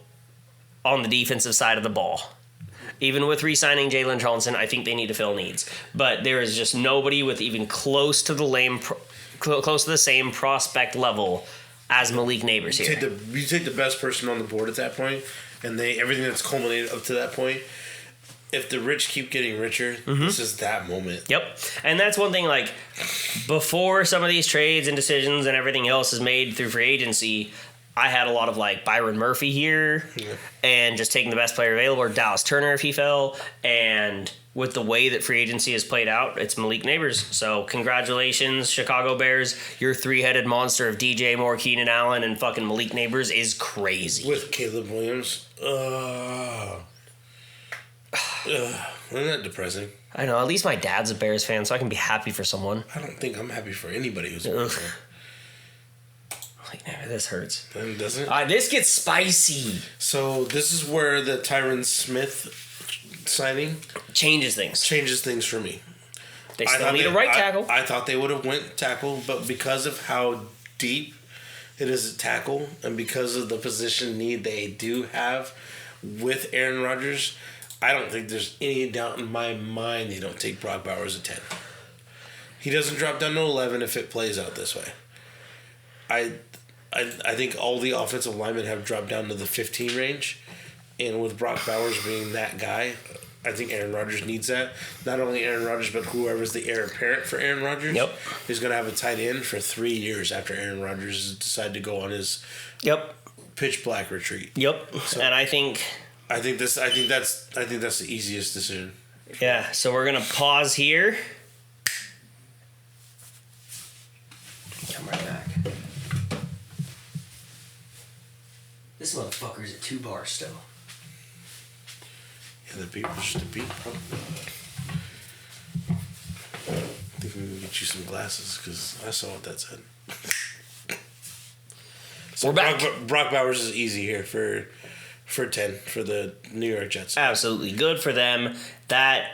[SPEAKER 2] on the defensive side of the ball. Even with re-signing Jalen Johnson, I think they need to fill needs. But there is just nobody with even close to the same prospect level as Malik Neighbors here.
[SPEAKER 3] You take the best person on the board at that point, and everything that's culminated up to that point. If the rich keep getting richer, this is that moment.
[SPEAKER 2] Yep. And that's one thing, before some of these trades and decisions and everything else is made through free agency, I had a lot of, Byron Murphy here and just taking the best player available, or Dallas Turner if he fell. And with the way that free agency has played out, it's Malik Neighbors. So congratulations, Chicago Bears. Your 3-headed monster of DJ Moore, Keenan Allen, and fucking Malik Neighbors is crazy.
[SPEAKER 3] With Caleb Williams. Isn't that depressing?
[SPEAKER 2] I know. At least my dad's a Bears fan, so I can be happy for someone.
[SPEAKER 3] I don't think I'm happy for anybody who's a Bears fan.
[SPEAKER 2] This hurts.
[SPEAKER 3] Doesn't it?
[SPEAKER 2] This gets spicy.
[SPEAKER 3] So this is where the Tyron Smith signing
[SPEAKER 2] changes things
[SPEAKER 3] for me.
[SPEAKER 2] They still need a right tackle.
[SPEAKER 3] I thought they would have went tackle, but because of how deep it is at tackle, and because of the position need they do have with Aaron Rodgers, I don't think there's any doubt in my mind they don't take Brock Bowers at 10. He doesn't drop down to 11 if it plays out this way. I think all the offensive linemen have dropped down to the 15 range, and with Brock Bowers being that guy, I think Aaron Rodgers needs that. Not only Aaron Rodgers, but whoever's the heir apparent for Aaron Rodgers is going to have a tight end for 3 years after Aaron Rodgers decided to go on his pitch black retreat.
[SPEAKER 2] Yep. And I think
[SPEAKER 3] that's the easiest decision.
[SPEAKER 2] yeah. So we're gonna pause here. Come right back. This motherfucker's at 2 bars still.
[SPEAKER 3] Yeah, the beat was just a beat, probably. I think we can get you some glasses because I saw what that said. So
[SPEAKER 2] We're back.
[SPEAKER 3] Brock Bowers is easy here for 10 for the New York Jets.
[SPEAKER 2] Absolutely good for them. That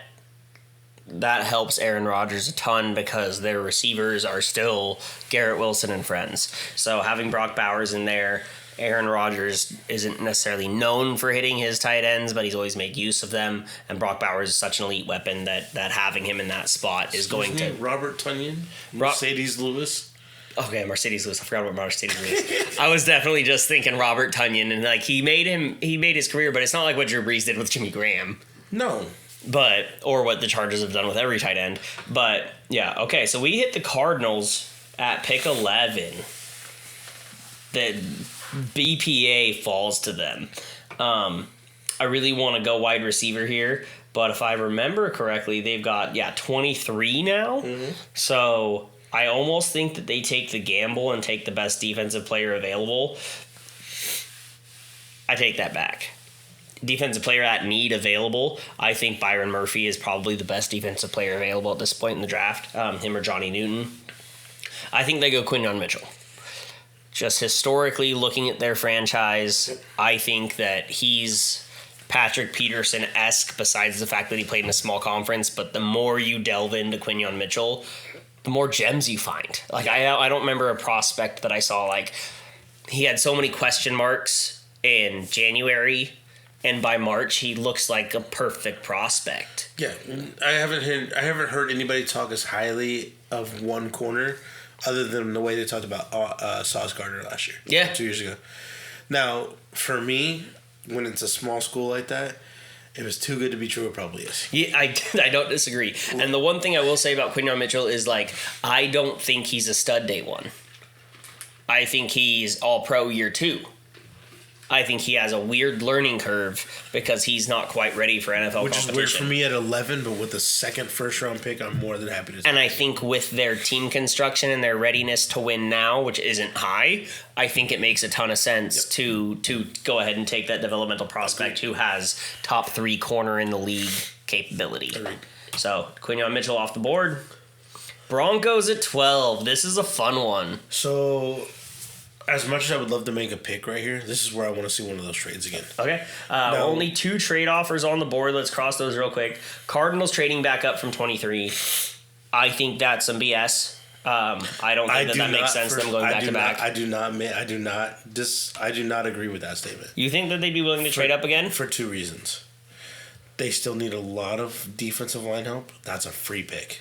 [SPEAKER 2] helps Aaron Rodgers a ton because their receivers are still Garrett Wilson and friends. So having Brock Bowers in there, Aaron Rodgers isn't necessarily known for hitting his tight ends, but he's always made use of them. And Brock Bowers is such an elite weapon that having him in that spot is going to...
[SPEAKER 3] Robert Tonyan? Mercedes Lewis?
[SPEAKER 2] Okay, Mercedes Lewis. I forgot about Mercedes Lewis. I was definitely just thinking Robert Tonyan, and like he made his career, but it's not like what Drew Brees did with Jimmy Graham.
[SPEAKER 3] No.
[SPEAKER 2] Or what the Chargers have done with every tight end. But yeah, okay, so we hit the Cardinals at pick 11. The BPA falls to them. I really want to go wide receiver here, but if I remember correctly, they've got 23 now. Mm-hmm. So I almost think that they take the gamble and take the best defensive player available. I take that back. Defensive player at need available. I think Byron Murphy is probably the best defensive player available at this point in the draft. Him or Johnny Newton. I think they go Quinyon Mitchell. Just historically looking at their franchise, I think that he's Patrick Peterson-esque besides the fact that he played in a small conference. But the more you delve into Quinyon Mitchell, the more gems you find. Like I don't remember a prospect that I saw like he had so many question marks in January, and by March he looks like a perfect prospect.
[SPEAKER 3] Yeah, I haven't heard anybody talk as highly of one corner other than the way they talked about Sauce Gardner last year.
[SPEAKER 2] Yeah.
[SPEAKER 3] 2 years ago. Now, for me, when it's a small school like that, if it's too good to be true, it probably is.
[SPEAKER 2] Yeah, I don't disagree. And the one thing I will say about Quinyon Mitchell is, like, I don't think he's a stud day one. I think he's all pro year 2. I think he has a weird learning curve because he's not quite ready for NFL
[SPEAKER 3] Which
[SPEAKER 2] competition.
[SPEAKER 3] is weird for me at 11, but with the second first-round pick, I'm more than happy to take
[SPEAKER 2] And I think with their team construction and their readiness to win now, which isn't high, I think it makes a ton of sense to go ahead and take that developmental prospect who has top 3 corner in the league capability.
[SPEAKER 3] Agreed.
[SPEAKER 2] So, Quinyon Mitchell off the board. Broncos at 12. This is a fun one.
[SPEAKER 3] So, as much as I would love to make a pick right here, this is where I want to see one of those trades again.
[SPEAKER 2] Okay. Only 2 trade offers on the board. Let's cross those real quick. Cardinals trading back up from 23. I think that's some BS. I don't think that makes sense, them going back to back.
[SPEAKER 3] I do not agree with that statement.
[SPEAKER 2] You think that they'd be willing to trade up again?
[SPEAKER 3] For 2 reasons. They still need a lot of defensive line help. That's a free pick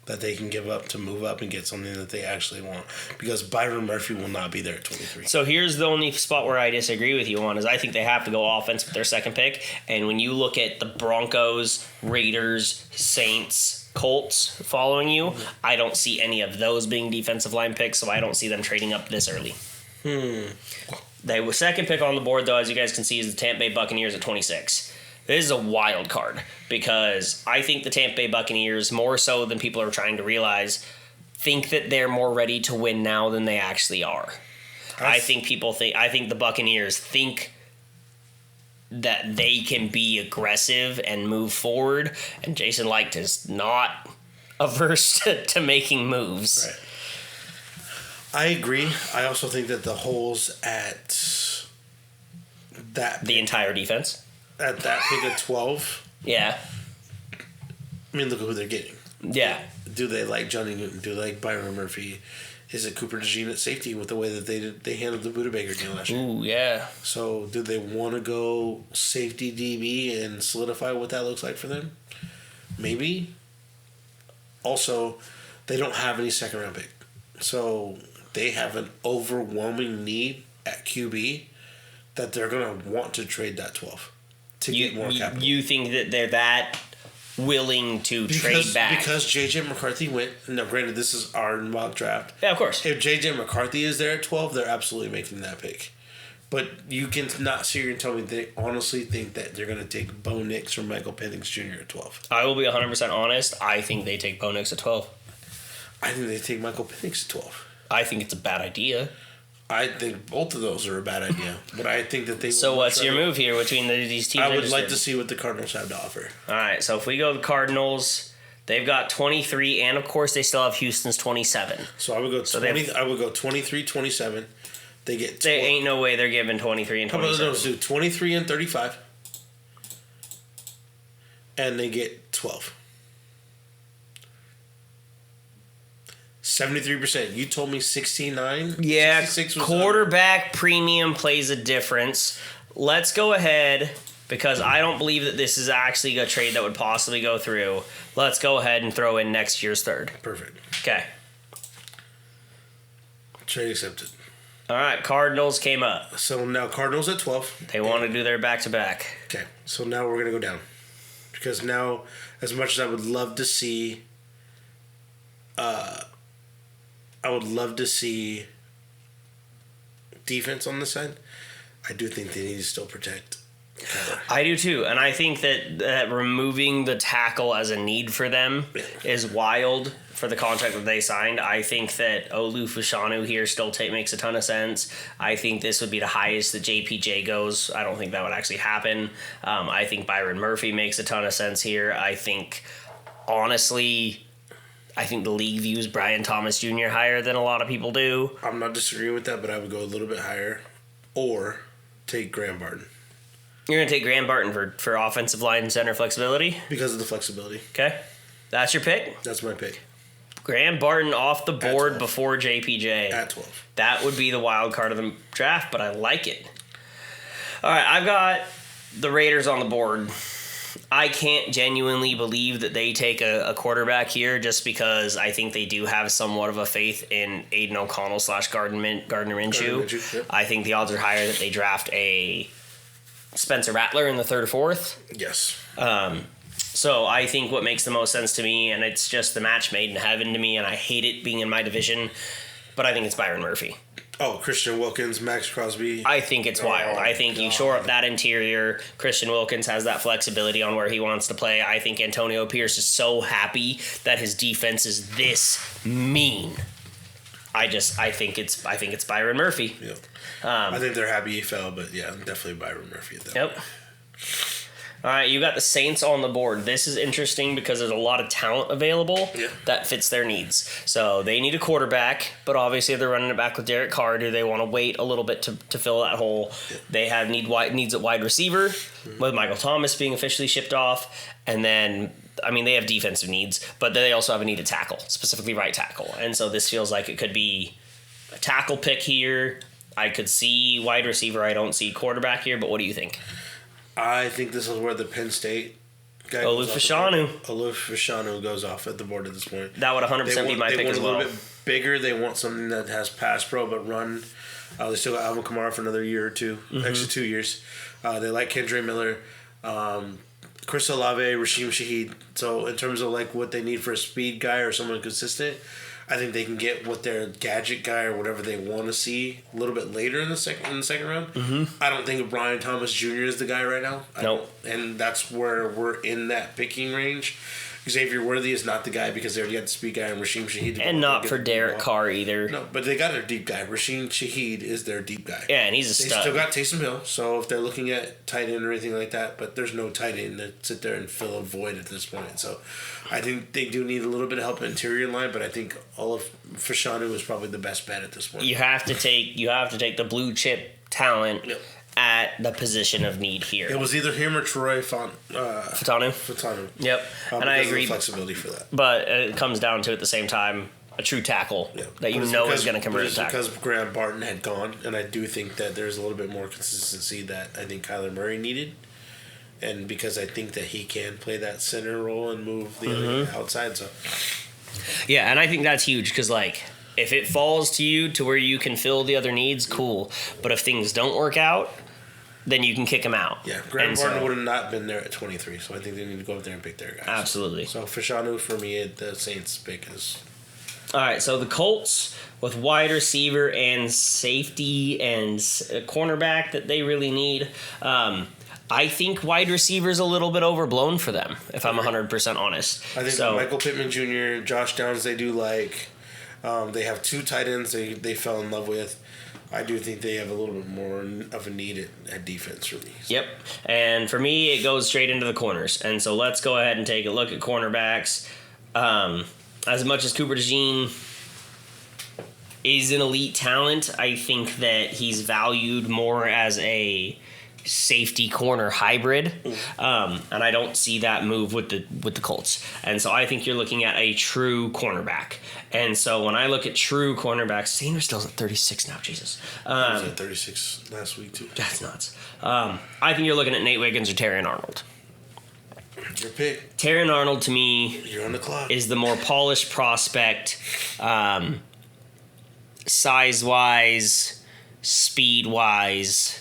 [SPEAKER 3] that they can give up to move up and get something that they actually want. Because Byron Murphy will not be there at 23.
[SPEAKER 2] So here's the only spot where I disagree with you on is I think they have to go offense with their second pick. And when you look at the Broncos, Raiders, Saints, Colts following you, I don't see any of those being defensive line picks, so I don't see them trading up this early. The second pick on the board, though, as you guys can see, is the Tampa Bay Buccaneers at 26. This is a wild card because I think the Tampa Bay Buccaneers, more so than people are trying to realize, think that they're more ready to win now than they actually are. I think the Buccaneers think that they can be aggressive and move forward, and Jason Licht is not averse to making moves.
[SPEAKER 3] Right. I agree. I also think that the holes at
[SPEAKER 2] The entire defense?
[SPEAKER 3] At that pick at 12,
[SPEAKER 2] Yeah.
[SPEAKER 3] I mean, look at who they're getting.
[SPEAKER 2] Yeah.
[SPEAKER 3] Do they like Johnny Newton? Do they like Byron Murphy? Is it Cooper DeJean at safety with the way that they handled the Buda Baker deal last year?
[SPEAKER 2] Ooh, yeah.
[SPEAKER 3] So, do they want to go safety DB and solidify what that looks like for them? Maybe. Also, they don't have any second round pick. So, they have an overwhelming need at QB that they're going to want to trade that 12 to get more capital.
[SPEAKER 2] You think that they're that willing to trade back?
[SPEAKER 3] Because J.J. McCarthy went... Now, granted, this is our mock draft.
[SPEAKER 2] Yeah, of course.
[SPEAKER 3] If J.J. McCarthy is there at 12, they're absolutely making that pick. But you can not sit here and tell me they honestly think that they're going to take Bo Nix or Michael Penix Jr. at 12.
[SPEAKER 2] I will be 100% honest. I think they take Bo Nix at 12.
[SPEAKER 3] I think they take Michael Penix at 12.
[SPEAKER 2] I think it's a bad idea.
[SPEAKER 3] I think both of those are a bad idea, but I think that they.
[SPEAKER 2] So what's your move here between these teams?
[SPEAKER 3] I would like to see what the Cardinals have to offer.
[SPEAKER 2] All right, so if we go to the Cardinals, they've got 23, and of course they still have Houston's 27.
[SPEAKER 3] So I would go 20. I would go 23, 27. They get.
[SPEAKER 2] There ain't no way they're giving 23 and 27.
[SPEAKER 3] How about those do 23 and 35, and they get 12. 73%. You told me 69.
[SPEAKER 2] Yeah,
[SPEAKER 3] 66 was
[SPEAKER 2] quarterback premium plays a difference. Let's go ahead, because I don't believe that this is actually a trade that would possibly go through. Let's go ahead and throw in next year's third.
[SPEAKER 3] Perfect.
[SPEAKER 2] Okay.
[SPEAKER 3] Trade accepted.
[SPEAKER 2] All right, Cardinals came up.
[SPEAKER 3] So now Cardinals at 12.
[SPEAKER 2] They want to do their back-to-back.
[SPEAKER 3] Okay. So now we're going to go down. Because now, as much as I would love to see... I would love to see defense on the side. I do think they need to still protect Kyler.
[SPEAKER 2] I do too, and I think that removing the tackle as a need for them is wild for the contract that they signed. I think that Olu Fashanu here still makes a ton of sense. I think this would be the highest that JPJ goes. I don't think that would actually happen. I think Byron Murphy makes a ton of sense here. I think, honestly... I think the league views Brian Thomas Jr. higher than a lot of people do.
[SPEAKER 3] I'm not disagreeing with that, but I would go a little bit higher. Or take Graham Barton.
[SPEAKER 2] You're going to take Graham Barton for offensive line and center flexibility?
[SPEAKER 3] Because of the flexibility.
[SPEAKER 2] Okay. That's your pick?
[SPEAKER 3] That's my pick.
[SPEAKER 2] Graham Barton off the board before JPJ.
[SPEAKER 3] At 12.
[SPEAKER 2] That would be the wild card of the draft, but I like it. All right, I've got the Raiders on the board. I can't genuinely believe that they take a quarterback here just because I think they do have somewhat of a faith in Aiden O'Connell / Gardner Minshew.
[SPEAKER 3] Yep.
[SPEAKER 2] I think the odds are higher that they draft a Spencer Rattler in the third or fourth.
[SPEAKER 3] Yes.
[SPEAKER 2] So I think what makes the most sense to me, and it's just the match made in heaven to me, and I hate it being in my division, but I think it's Byron Murphy.
[SPEAKER 3] Oh, Christian Wilkins, Max Crosby.
[SPEAKER 2] I think it's wild. I think you shore up that interior. Christian Wilkins has that flexibility on where he wants to play. I think Antonio Pierce is so happy that his defense is this mean. I think it's Byron Murphy.
[SPEAKER 3] Yep. I think they're happy he fell, but yeah, definitely Byron Murphy at that.
[SPEAKER 2] Yep. All right, you got the Saints on the board. This is interesting because there's a lot of talent available that fits their needs. So they need a quarterback, but obviously they're running it back with Derek Carr. Do they want to wait a little bit to fill that hole? Yeah. They have needs at wide receiver, with Michael Thomas being officially shipped off. And then, I mean, they have defensive needs, but they also have a need at tackle, specifically right tackle. And so this feels like it could be a tackle pick here. I could see wide receiver. I don't see quarterback here, but what do you think?
[SPEAKER 3] I think this is where the Penn State guy
[SPEAKER 2] Olu
[SPEAKER 3] Fashanu goes off at the board at this point.
[SPEAKER 2] That would 100% be my pick as well. They want
[SPEAKER 3] a little bit bigger. They want something that has pass pro but run. They still got Alvin Kamara for another year or two, extra 2 years. They like Kendre Miller, Chris Olave, Rasheem Shaheed. So in terms of like what they need for a speed guy or someone consistent, I think they can get what their gadget guy or whatever they want to see a little bit later in the second round. Mm-hmm. I don't think Brian Thomas Jr. is the guy right now.
[SPEAKER 2] Nope.
[SPEAKER 3] And that's where we're in that picking range. Xavier Worthy is not the guy because they already got the speed guy and Rasheem Shaheed.
[SPEAKER 2] And not for Derek Carr either.
[SPEAKER 3] No, but they got their deep guy. Rasheem Shaheed is their deep guy.
[SPEAKER 2] Yeah, and he's a stud.
[SPEAKER 3] They still got Taysom Hill, so if they're looking at tight end or anything like that, but there's no tight end to sit there and fill a void at this point. So I think they do need a little bit of help interior line, but I think all of Fashanu is probably the best bet at this point.
[SPEAKER 2] You have to take the blue chip talent. Yep. At the position of need here.
[SPEAKER 3] It was either him or Troy
[SPEAKER 2] Fautanu. Yep. And I agree.
[SPEAKER 3] Flexibility for that.
[SPEAKER 2] But it comes down to, at the same time, a true tackle that you know is going to convert a tackle.
[SPEAKER 3] Because Graham Barton had gone, and I do think that there's a little bit more consistency that I think Kyler Murray needed. And because I think that he can play that center role and move the other outside. So.
[SPEAKER 2] Yeah, and I think that's huge because, like, if it falls to you to where you can fill the other needs, cool. But if things don't work out, then you can kick him out.
[SPEAKER 3] Yeah, Graham Barton would have not been there at 23, so I think they need to go up there and pick their guys.
[SPEAKER 2] Absolutely.
[SPEAKER 3] So Fashanu, for me, the Saints pick
[SPEAKER 2] All right, so the Colts with wide receiver and safety and cornerback that they really need. I think wide receiver is a little bit overblown for them, if I'm 100% honest.
[SPEAKER 3] I think Michael Pittman Jr., Josh Downs, they do like. They have 2 tight ends they fell in love with. I do think they have a little bit more of a need at defense for me.
[SPEAKER 2] Yep. And for me, it goes straight into the corners. And so let's go ahead and take a look at cornerbacks. As much as Cooper DeJean is an elite talent, I think that he's valued more as a safety corner hybrid, and I don't see that move with the Colts. And so I think you're looking at a true cornerback. And so when I look at true cornerbacks, Sanders at 36 now. Jesus,
[SPEAKER 3] he was at 36 last week too.
[SPEAKER 2] That's nuts. I think you're looking at Nate Wiggins or Terrion Arnold.
[SPEAKER 3] Your pick.
[SPEAKER 2] Terrion Arnold to me,
[SPEAKER 3] you're on the clock,
[SPEAKER 2] is the more polished prospect, size wise, speed wise.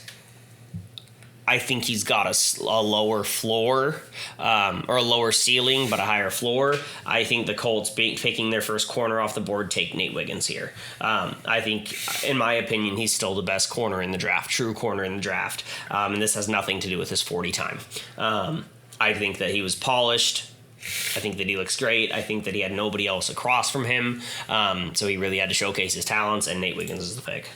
[SPEAKER 2] I think he's got a lower floor, or a lower ceiling, but a higher floor. I think the Colts, picking their first corner off the board, take Nate Wiggins here. I think, in my opinion, he's still the best corner in the draft, true corner in the draft. And this has nothing to do with his 40 time. I think that he was polished. I think that he looks great. I think that he had nobody else across from him. So he really had to showcase his talents, and Nate Wiggins is the pick.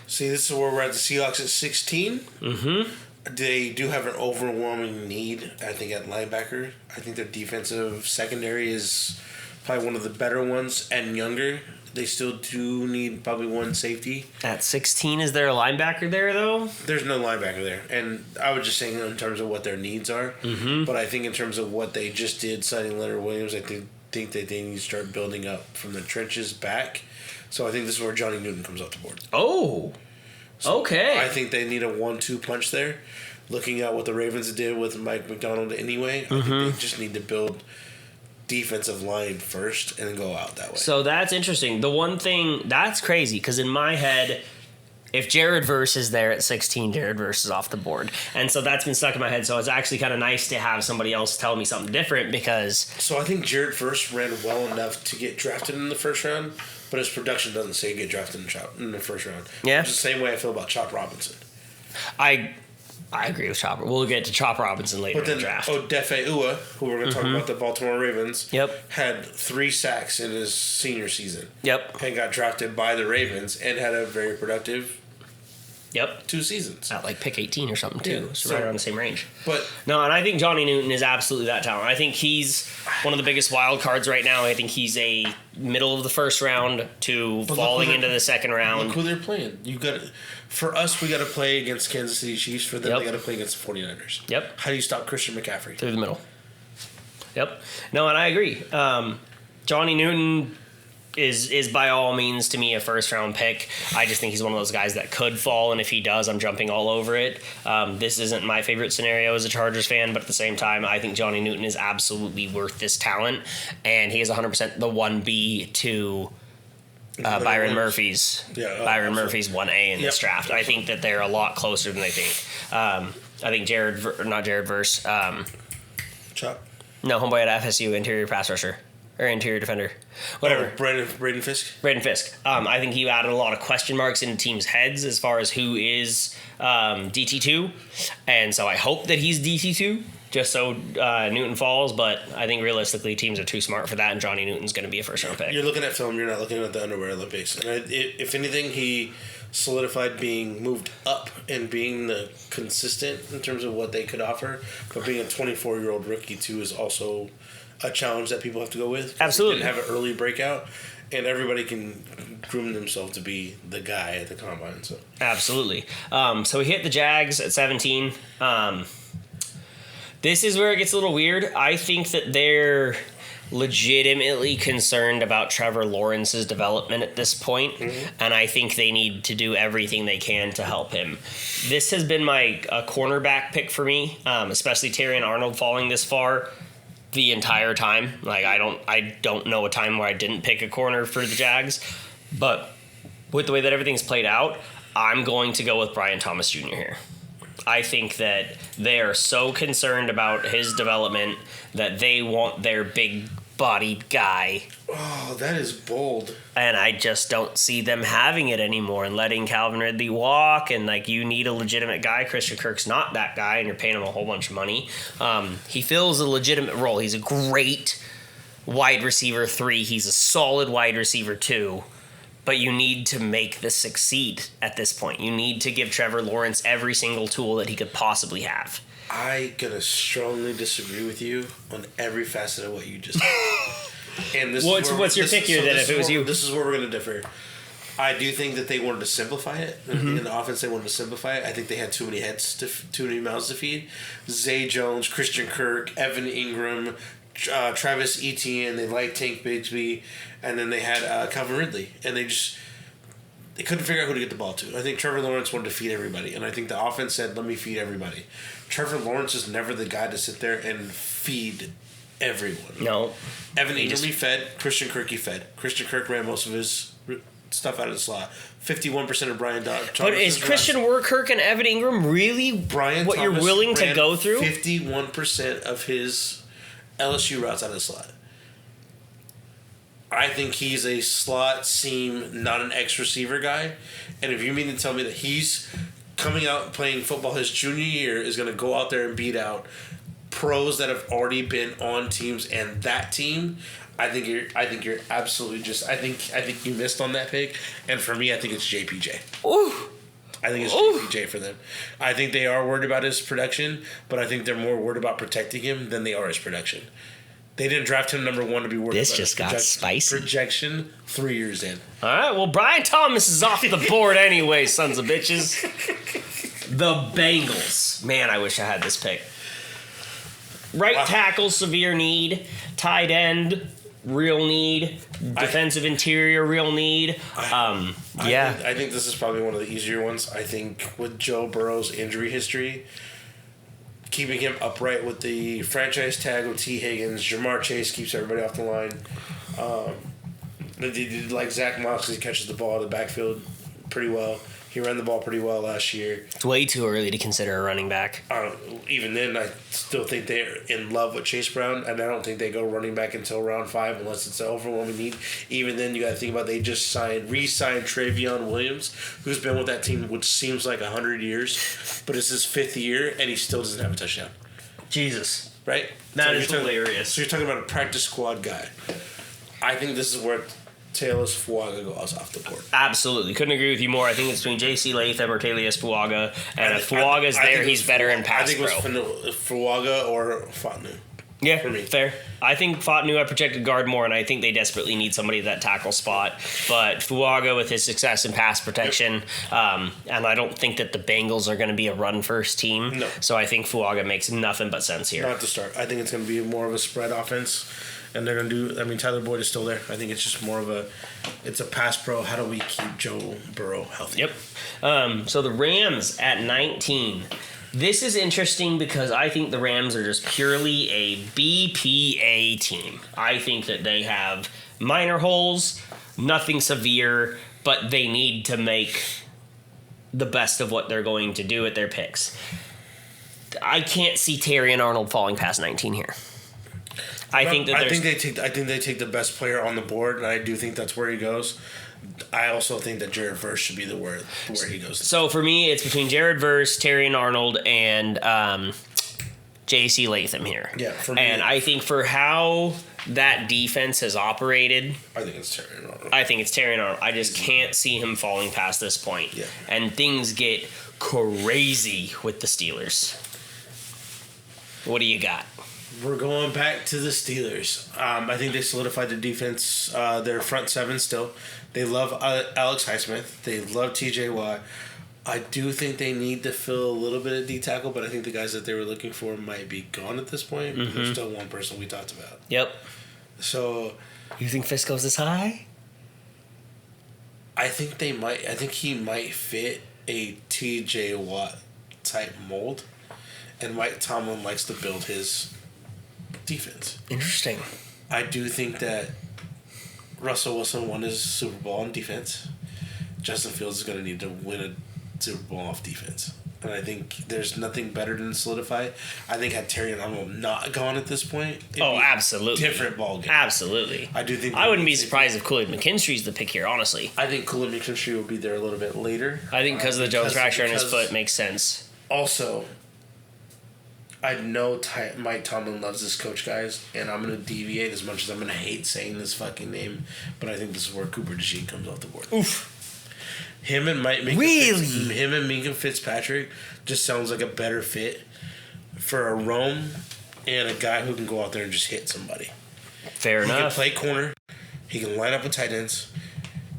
[SPEAKER 3] See, this is where we're at the Seahawks at 16.
[SPEAKER 2] Mm-hmm.
[SPEAKER 3] They do have an overwhelming need, I think, at linebacker. I think their defensive secondary is probably one of the better ones and younger. They still do need probably one safety.
[SPEAKER 2] At 16, is there a linebacker there, though?
[SPEAKER 3] There's no linebacker there. And I was just saying in terms of what their needs are.
[SPEAKER 2] Mm-hmm.
[SPEAKER 3] But I think in terms of what they just did, signing Leonard Williams, I think that they need to start building up from the trenches back. So I think this is where Johnny Newton comes off the board.
[SPEAKER 2] Oh,
[SPEAKER 3] so
[SPEAKER 2] okay.
[SPEAKER 3] I think they need a 1-2 punch there. Looking at what the Ravens did with Mike McDonald anyway, I think they just need to build defensive line first and then go out that way.
[SPEAKER 2] So that's interesting. The one thing, that's crazy, because in my head, if Jared Verse is there at 16, Jared Verse is off the board. And so that's been stuck in my head. So it's actually kind of nice to have somebody else tell me something different, because...
[SPEAKER 3] So I think Jared Verse ran well enough to get drafted in the first round, but his production doesn't say get drafted in the first round.
[SPEAKER 2] Yeah.
[SPEAKER 3] It's the same way I feel about Chop Robinson.
[SPEAKER 2] I agree with Chopper. We'll get to Chop Robinson later in the draft.
[SPEAKER 3] Odefe Ua, who we're going to talk about, the Baltimore Ravens,
[SPEAKER 2] Yep.
[SPEAKER 3] had 3 sacks in his senior season.
[SPEAKER 2] Yep.
[SPEAKER 3] And got drafted by the Ravens and had a very productive 2 seasons.
[SPEAKER 2] At like pick 18 or something, too.
[SPEAKER 3] Yeah,
[SPEAKER 2] So right around the same range.
[SPEAKER 3] But
[SPEAKER 2] No, and I think Johnny Newton is absolutely that talent. I think he's one of the biggest wild cards right now. I think he's a middle of the first round to falling into the second round.
[SPEAKER 3] look who they're playing. For us, we got to play against Kansas City Chiefs. For them,
[SPEAKER 2] Yep.
[SPEAKER 3] they got to play against the 49ers.
[SPEAKER 2] Yep.
[SPEAKER 3] How do you stop Christian McCaffrey?
[SPEAKER 2] Through the middle. Yep. No, and I agree. Johnny Newton is by all means to me a first round pick. I just think he's one of those guys that could fall, and if he does, I'm jumping all over it. This isn't my favorite scenario as a Chargers fan, but at the same time, I think Johnny Newton is absolutely worth this talent, and he is 100% the 1B to Byron Murphy's. Byron Murphy's 1A in this draft. I think that they're a lot closer than they think. I think not Jared Verse.
[SPEAKER 3] Chop.
[SPEAKER 2] No, homeboy at FSU, interior pass rusher. Or interior defender. Whatever.
[SPEAKER 3] Braden Fisk.
[SPEAKER 2] Braden Fisk. I think he added a lot of question marks into teams' heads as far as who is DT2. And so I hope that he's DT2, just so Newton falls. But I think realistically, teams are too smart for that, and Johnny Newton's going to be a first-round pick.
[SPEAKER 3] You're looking at film. You're not looking at the Underwear Olympics. And if anything, he solidified being moved up and being the consistent in terms of what they could offer. But being a 24-year-old rookie, too, is also a challenge that people have to go with.
[SPEAKER 2] Absolutely.
[SPEAKER 3] He didn't have an early breakout, and everybody can groom themselves to be the guy at the combine. So
[SPEAKER 2] Absolutely. So we hit the Jags at 17. This is where it gets a little weird. I think that they're legitimately concerned about Trevor Lawrence's development at this point, and I think they need to do everything they can to help him. This has been my cornerback pick for me, especially Terrion Arnold falling this far the entire time. Like I don't know a time where I didn't pick a corner for the Jags, but with the way that everything's played out, I'm going to go with Brian Thomas Jr. here. I think that they are so concerned about his development that they want their big big-bodied guy.
[SPEAKER 3] Oh, that is bold.
[SPEAKER 2] And I just don't see them having it anymore and letting Calvin Ridley walk. And, like, you need a legitimate guy. Christian Kirk's not that guy, and you're paying him a whole bunch of money. He fills a legitimate role. He's a great wide receiver 3. He's a solid wide receiver 2. But you need to make this succeed at this point. You need to give Trevor Lawrence every single tool that he could possibly have.
[SPEAKER 3] I gonna strongly disagree with you on every facet of what you just said. And this
[SPEAKER 2] What's your pick here then if it was you?
[SPEAKER 3] This is where we're gonna differ. I do think that they wanted to simplify it. In the offense, they wanted to simplify it. I think they had too many too many mouths to feed. Zay Jones, Christian Kirk, Evan Ingram, Travis Etienne. They liked Tank Bigsby, and then they had Calvin Ridley, and they couldn't figure out who to get the ball to. I think Trevor Lawrence wanted to feed everybody, and I think the offense said, "Let me feed everybody." Trevor Lawrence is never the guy to sit there and feed everyone.
[SPEAKER 2] No.
[SPEAKER 3] Evan Ingram he fed. Christian Kirk he fed. Christian Kirk ran most of his stuff out of the slot. 51% of Brian Thomas.
[SPEAKER 2] But is Christian Kirk and Evan Ingram really what you're willing to go through?
[SPEAKER 3] 51% of his LSU routes out of the slot. I think he's a slot seam, not an X receiver guy. And if you mean to tell me that he's coming out and playing football his junior year is going to go out there and beat out pros that have already been on teams and that team, I think you're absolutely just. I think you missed on that pick. And for me, I think it's JPJ.
[SPEAKER 2] Ooh.
[SPEAKER 3] I think it's JPJ for them. I think they are worried about his production, but I think they're more worried about protecting him than they are his production. They didn't draft him number 1 to be worried
[SPEAKER 2] this
[SPEAKER 3] about
[SPEAKER 2] just
[SPEAKER 3] his
[SPEAKER 2] got spicy.
[SPEAKER 3] projection 3 years in.
[SPEAKER 2] All right, well, Brian Thomas is off the board anyway, sons of bitches. The Bengals. Man, I wish I had this pick. Right tackle, severe need. Tight end, real need. Defensive interior, real need.
[SPEAKER 3] I think this is probably one of the easier ones. I think with Joe Burrow's injury history, keeping him upright with the franchise tag with T. Higgins, Jamar Chase keeps everybody off the line. Like Zach Moxley catches the ball in the backfield pretty well. He ran the ball pretty well last year.
[SPEAKER 2] It's way too early to consider a running back.
[SPEAKER 3] Even then, I still think they're in love with Chase Brown, and I don't think they go running back until round 5 unless it's an overwhelming need. Even then, you got to think about they just re-signed Travion Williams, who's been with that team, which seems like 100 years, but it's his 5th year, and he still doesn't have a touchdown.
[SPEAKER 2] Jesus.
[SPEAKER 3] Right?
[SPEAKER 2] That is hilarious.
[SPEAKER 3] So you're talking about a practice squad guy. I think this is where Taylor's Fuaga goes off the board.
[SPEAKER 2] Absolutely. Couldn't agree with you more. I think it's between J.C. Latham or Talius Fuaga. And if Fuaga's there, he's better in pass pro.
[SPEAKER 3] I think it was Fuaga or Fatnu.
[SPEAKER 2] Yeah, for me. Fair. I think Fatnu I projected guard more, and I think they desperately need somebody at that tackle spot. But Fuaga with his success in pass protection, and I don't think that the Bengals are going to be a run-first team.
[SPEAKER 3] No.
[SPEAKER 2] So I think Fuaga makes nothing but sense here.
[SPEAKER 3] Not to start. I think it's going to be more of a spread offense. And they're going to do, Tyler Boyd is still there. I think it's just more of it's a pass pro. How do we keep Joe Burrow healthy?
[SPEAKER 2] Yep. So the Rams at 19. This is interesting because I think the Rams are just purely a BPA team. I think that they have minor holes, nothing severe, but they need to make the best of what they're going to do at their picks. I can't see Terry and Arnold falling past 19 here. I think they take the best player on the board, and I do think that's where he goes. I also think that Jared Verse should be where he goes. So for me, it's between Jared Verse, Terry and Arnold, and J.C. Latham here.
[SPEAKER 3] Yeah, for me.
[SPEAKER 2] And I think for how that defense has operated,
[SPEAKER 3] I think it's
[SPEAKER 2] Terry and Arnold. I just can't see him falling past this point.
[SPEAKER 3] Yeah.
[SPEAKER 2] And things get crazy with the Steelers. What do you got?
[SPEAKER 3] We're going back to the Steelers. I think they solidified their defense, their front seven still. They love Alex Highsmith. They love TJ Watt. I do think they need to fill a little bit of D-tackle, but I think the guys that they were looking for might be gone at this point. Mm-hmm. There's still one person we talked about.
[SPEAKER 2] Yep.
[SPEAKER 3] So...
[SPEAKER 2] You think Fisco's this high?
[SPEAKER 3] I think they might. I think he might fit a TJ Watt type mold, and Mike Tomlin likes to build his defense.
[SPEAKER 2] Interesting.
[SPEAKER 3] I do think that Russell Wilson won his Super Bowl on defense. Justin Fields is going to need to win a Super Bowl off defense. And I think there's nothing better than solidify. I think had Terry and Arnold not gone at this point, it'd
[SPEAKER 2] Oh,
[SPEAKER 3] be
[SPEAKER 2] absolutely.
[SPEAKER 3] different ball game.
[SPEAKER 2] Absolutely.
[SPEAKER 3] I do think
[SPEAKER 2] I wouldn't be surprised if Kool-Aid McKinstry's the pick here, honestly.
[SPEAKER 3] I think Cooley McKinstry will be there a little bit later.
[SPEAKER 2] I think because of the Jones fracture in his
[SPEAKER 3] because-
[SPEAKER 2] foot makes sense.
[SPEAKER 3] Also, I know Mike Tomlin loves this coach, guys, and I'm going to deviate as much as I'm going to hate saying this fucking name, but I think this is where Cooper DeJean comes off the board.
[SPEAKER 2] Oof.
[SPEAKER 3] Him and Minka Fitzpatrick just sounds like a better fit for a Rome and a guy who can go out there and just hit somebody.
[SPEAKER 2] Fair
[SPEAKER 3] He can
[SPEAKER 2] enough.
[SPEAKER 3] play corner. He can line up with tight ends.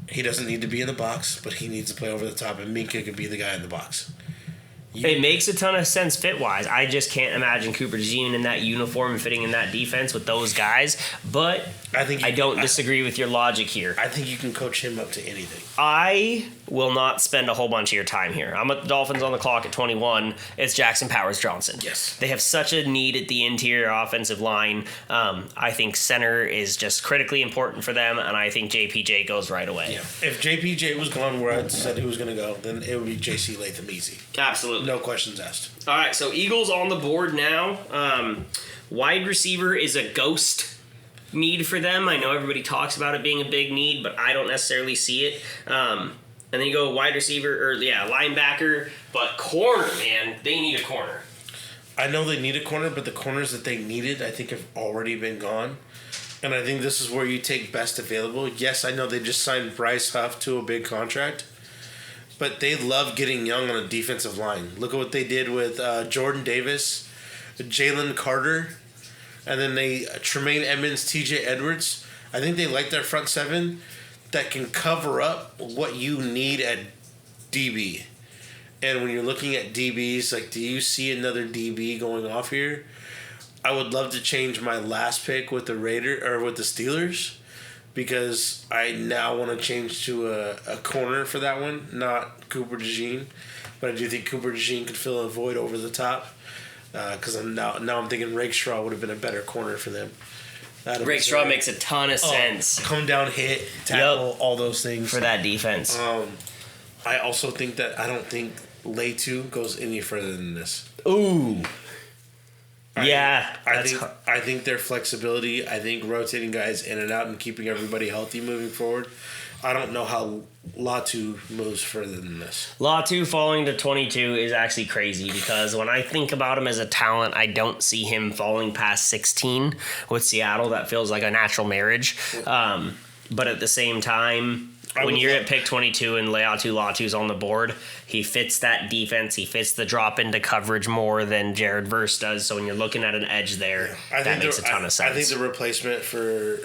[SPEAKER 3] He doesn't need to be in the box, but he needs to play over the top, and Minka could be the guy in the box.
[SPEAKER 2] It makes a ton of sense fit-wise. I just can't imagine Cooper DeJean in that uniform and fitting in that defense with those guys. But I don't disagree with your logic here.
[SPEAKER 3] I think you can coach him up to anything.
[SPEAKER 2] I will not spend a whole bunch of your time here. I'm at the Dolphins on the clock at 21. It's Jackson Powers Johnson.
[SPEAKER 3] Yes.
[SPEAKER 2] They have such a need at the interior offensive line. I think center is just critically important for them, and I think JPJ goes right away.
[SPEAKER 3] Yeah. If JPJ was gone where I said he was going to go, then it would be JC Latham easy.
[SPEAKER 2] Absolutely.
[SPEAKER 3] No questions asked.
[SPEAKER 2] All right, so Eagles on the board now. Wide receiver is a ghost need for them. I know everybody talks about it being a big need, but I don't necessarily see it. And then you go wide receiver, linebacker, but corner, man, they need a corner.
[SPEAKER 3] I know they need a corner, but the corners that they needed, I think, have already been gone. And I think this is where you take best available. Yes, I know they just signed Bryce Huff to a big contract, but they love getting young on a defensive line. Look at what they did with Jordan Davis, Jalen Carter, and then Tremaine Edmonds, TJ Edwards. I think they like their front seven that can cover up what you need at DB. And when you're looking at DBs, like, do you see another DB going off here? I would love to change my last pick with the Steelers, because I now want to change to a corner for that one, not Cooper DeJean. But I do think Cooper DeJean could fill a void over the top, because I'm thinking Rakestraw would have been a better corner for them.
[SPEAKER 2] Rakestraw makes a ton of sense
[SPEAKER 3] Come down, hit, tackle, all those things.
[SPEAKER 2] for that defense.
[SPEAKER 3] I also think that I don't think Latu goes any further than this.
[SPEAKER 2] Ooh.
[SPEAKER 3] I
[SPEAKER 2] that's
[SPEAKER 3] think their flexibility, I think rotating guys in and out and keeping everybody healthy moving forward. I don't know how Latu moves further than this.
[SPEAKER 2] Latu falling to 22 is actually crazy, because when I think about him as a talent, I don't see him falling past 16 with Seattle. That feels like a natural marriage. But at the same time, when you're at pick 22 and Latu's on the board, he fits that defense. He fits the drop into coverage more than Jared Verse does. So when you're looking at an edge there, that makes a ton of sense.
[SPEAKER 3] I think the replacement for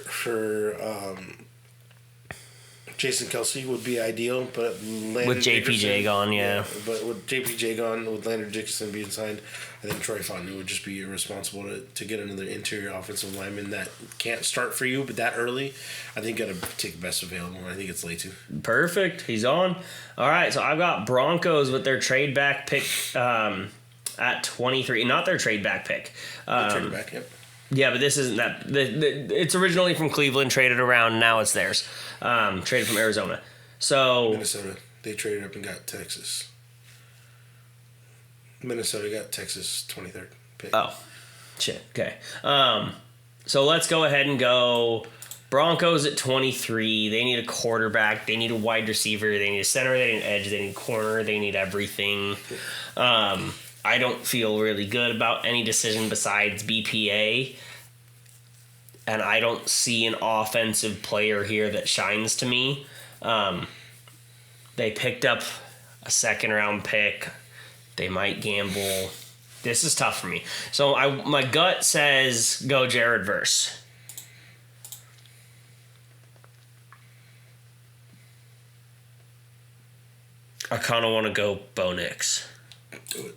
[SPEAKER 3] Jason Kelsey would be ideal, but
[SPEAKER 2] with JPJ gone, yeah.
[SPEAKER 3] But with JPJ gone, with Landon Dickinson being signed, I think Troy Fontenot would just be irresponsible to get another interior offensive lineman that can't start for you, but that early. I think got to take best available. I think it's Latu.
[SPEAKER 2] Perfect. He's on. All right, so I've got Broncos with their trade back pick at 23. Not their trade back pick.
[SPEAKER 3] Trade back, yep.
[SPEAKER 2] Yeah, but this isn't that. It's originally from Cleveland, traded around. Now it's theirs. Traded from Arizona. So
[SPEAKER 3] Minnesota. They traded up and got Texas. Minnesota got Texas 23rd pick.
[SPEAKER 2] Oh, shit. Okay. So let's go ahead and go Broncos at 23. They need a quarterback. They need a wide receiver. They need a center. They need an edge. They need a corner. They need everything. I don't feel really good about any decision besides BPA. And I don't see an offensive player here that shines to me. They picked up a second-round pick. They might gamble. This is tough for me. So my gut says go Jared Verse. I kind of want to go Bo Nix.
[SPEAKER 3] Do it.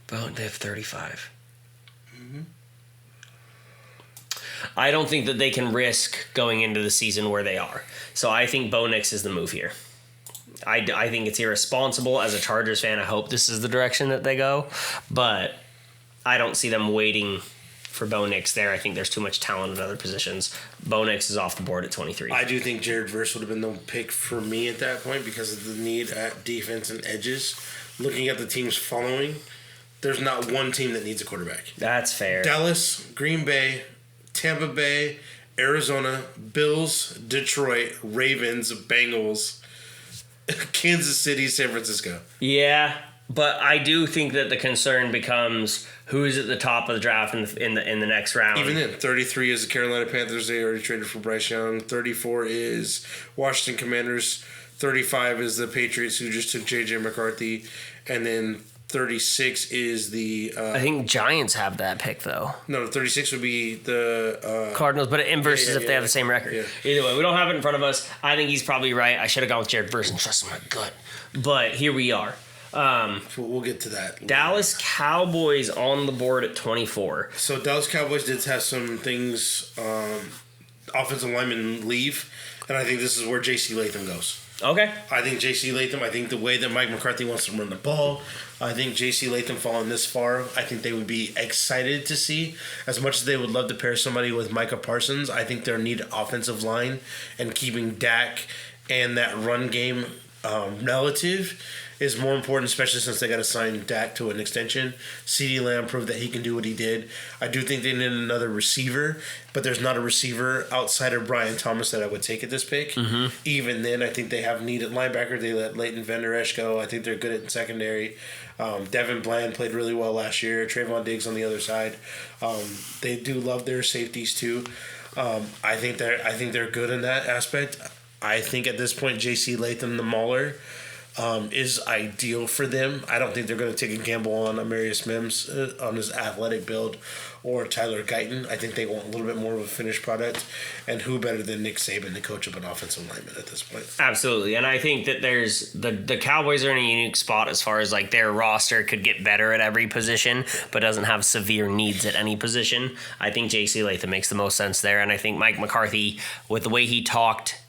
[SPEAKER 2] They have 35. Mm-hmm. I don't think that they can risk going into the season where they are. So I think Bo Nix is the move here. I think it's irresponsible. As a Chargers fan, I hope this is the direction that they go. But I don't see them waiting for Bo Nix there. I think there's too much talent at other positions. Bo Nix is off the board at 23.
[SPEAKER 3] I do think Jared Verse would have been the pick for me at that point because of the need at defense and edges. Looking at the teams following, there's not one team that needs a quarterback.
[SPEAKER 2] That's fair.
[SPEAKER 3] Dallas, Green Bay, Tampa Bay, Arizona, Bills, Detroit, Ravens, Bengals, Kansas City, San Francisco.
[SPEAKER 2] Yeah, but I do think that the concern becomes who is at the top of the draft in the next round.
[SPEAKER 3] Even then, 33 is the Carolina Panthers. They already traded for Bryce Young. 34 is Washington Commanders. 35 is the Patriots, who just took J.J. McCarthy. And then 36 is the...
[SPEAKER 2] I think Giants have that pick, though.
[SPEAKER 3] No, 36 would be the...
[SPEAKER 2] Cardinals, but in versus if they have the same record.
[SPEAKER 3] Yeah.
[SPEAKER 2] Either way, we don't have it in front of us. I think he's probably right. I should have gone with Jared Verse and trust my gut. But here we are.
[SPEAKER 3] We'll get to that.
[SPEAKER 2] Dallas Cowboys on the board at 24.
[SPEAKER 3] So Dallas Cowboys did have some things, offensive linemen leave, and I think this is where J.C. Latham goes.
[SPEAKER 2] Okay.
[SPEAKER 3] I think J.C. Latham, I think the way that Mike McCarthy wants to run the ball, I think J.C. Latham falling this far, I think they would be excited to see. As much as they would love to pair somebody with Micah Parsons, I think their need offensive line and keeping Dak and that run game relative is more important, especially since they got to sign Dak to an extension. CeeDee Lamb proved that he can do what he did. I do think they need another receiver, but there's not a receiver outside of Brian Thomas that I would take at this pick. Mm-hmm. Even then, I think they have need at linebacker. They let Leighton Vander Esch go. I think they're good at secondary. Devin Bland played really well last year. Trayvon Diggs on the other side. They do love their safeties too. I think they're good in that aspect. I think at this point, J.C. Latham, the Mauler, is ideal for them. I don't think they're going to take a gamble on Amarius Mims on his athletic build or Tyler Guyton. I think they want a little bit more of a finished product. And who better than Nick Saban to coach up an offensive lineman at this point?
[SPEAKER 2] Absolutely. And I think that there's the Cowboys are in a unique spot as far as like their roster could get better at every position, but doesn't have severe needs at any position. I think J.C. Latham makes the most sense there. And I think Mike McCarthy, with the way he talked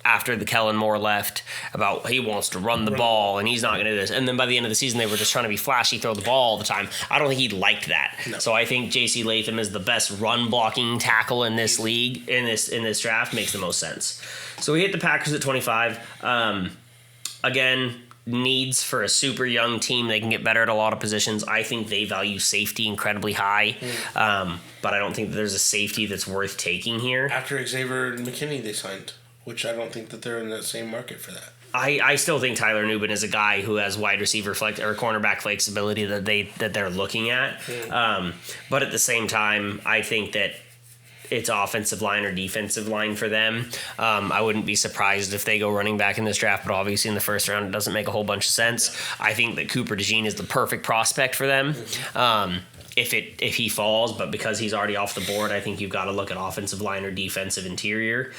[SPEAKER 2] after the Kellen Moore left about he wants to run the ball and he's not going to do this. And then by the end of the season, they were just trying to be flashy, throw the ball all the time. I don't think he liked that. No. So I think J.C. Latham is the best run blocking tackle in this league, in this draft. Makes the most sense. So we hit the Packers at 25. Again, needs for a super young team. They can get better at a lot of positions. I think they value safety incredibly high. But I don't think that there's a safety that's worth taking here.
[SPEAKER 3] After Xavier McKinney, they signed, which I don't think that they're in the same market for that.
[SPEAKER 2] I still think Tyler Nubin is a guy who has wide receiver flex or cornerback flexibility that they're looking at. But at the same time, I think that it's offensive line or defensive line for them. I wouldn't be surprised if they go running back in this draft, but obviously in the first round it doesn't make a whole bunch of sense. I think that Cooper DeJean is the perfect prospect for them. If he falls, but because he's already off the board, I think you've got to look at offensive line or defensive interior.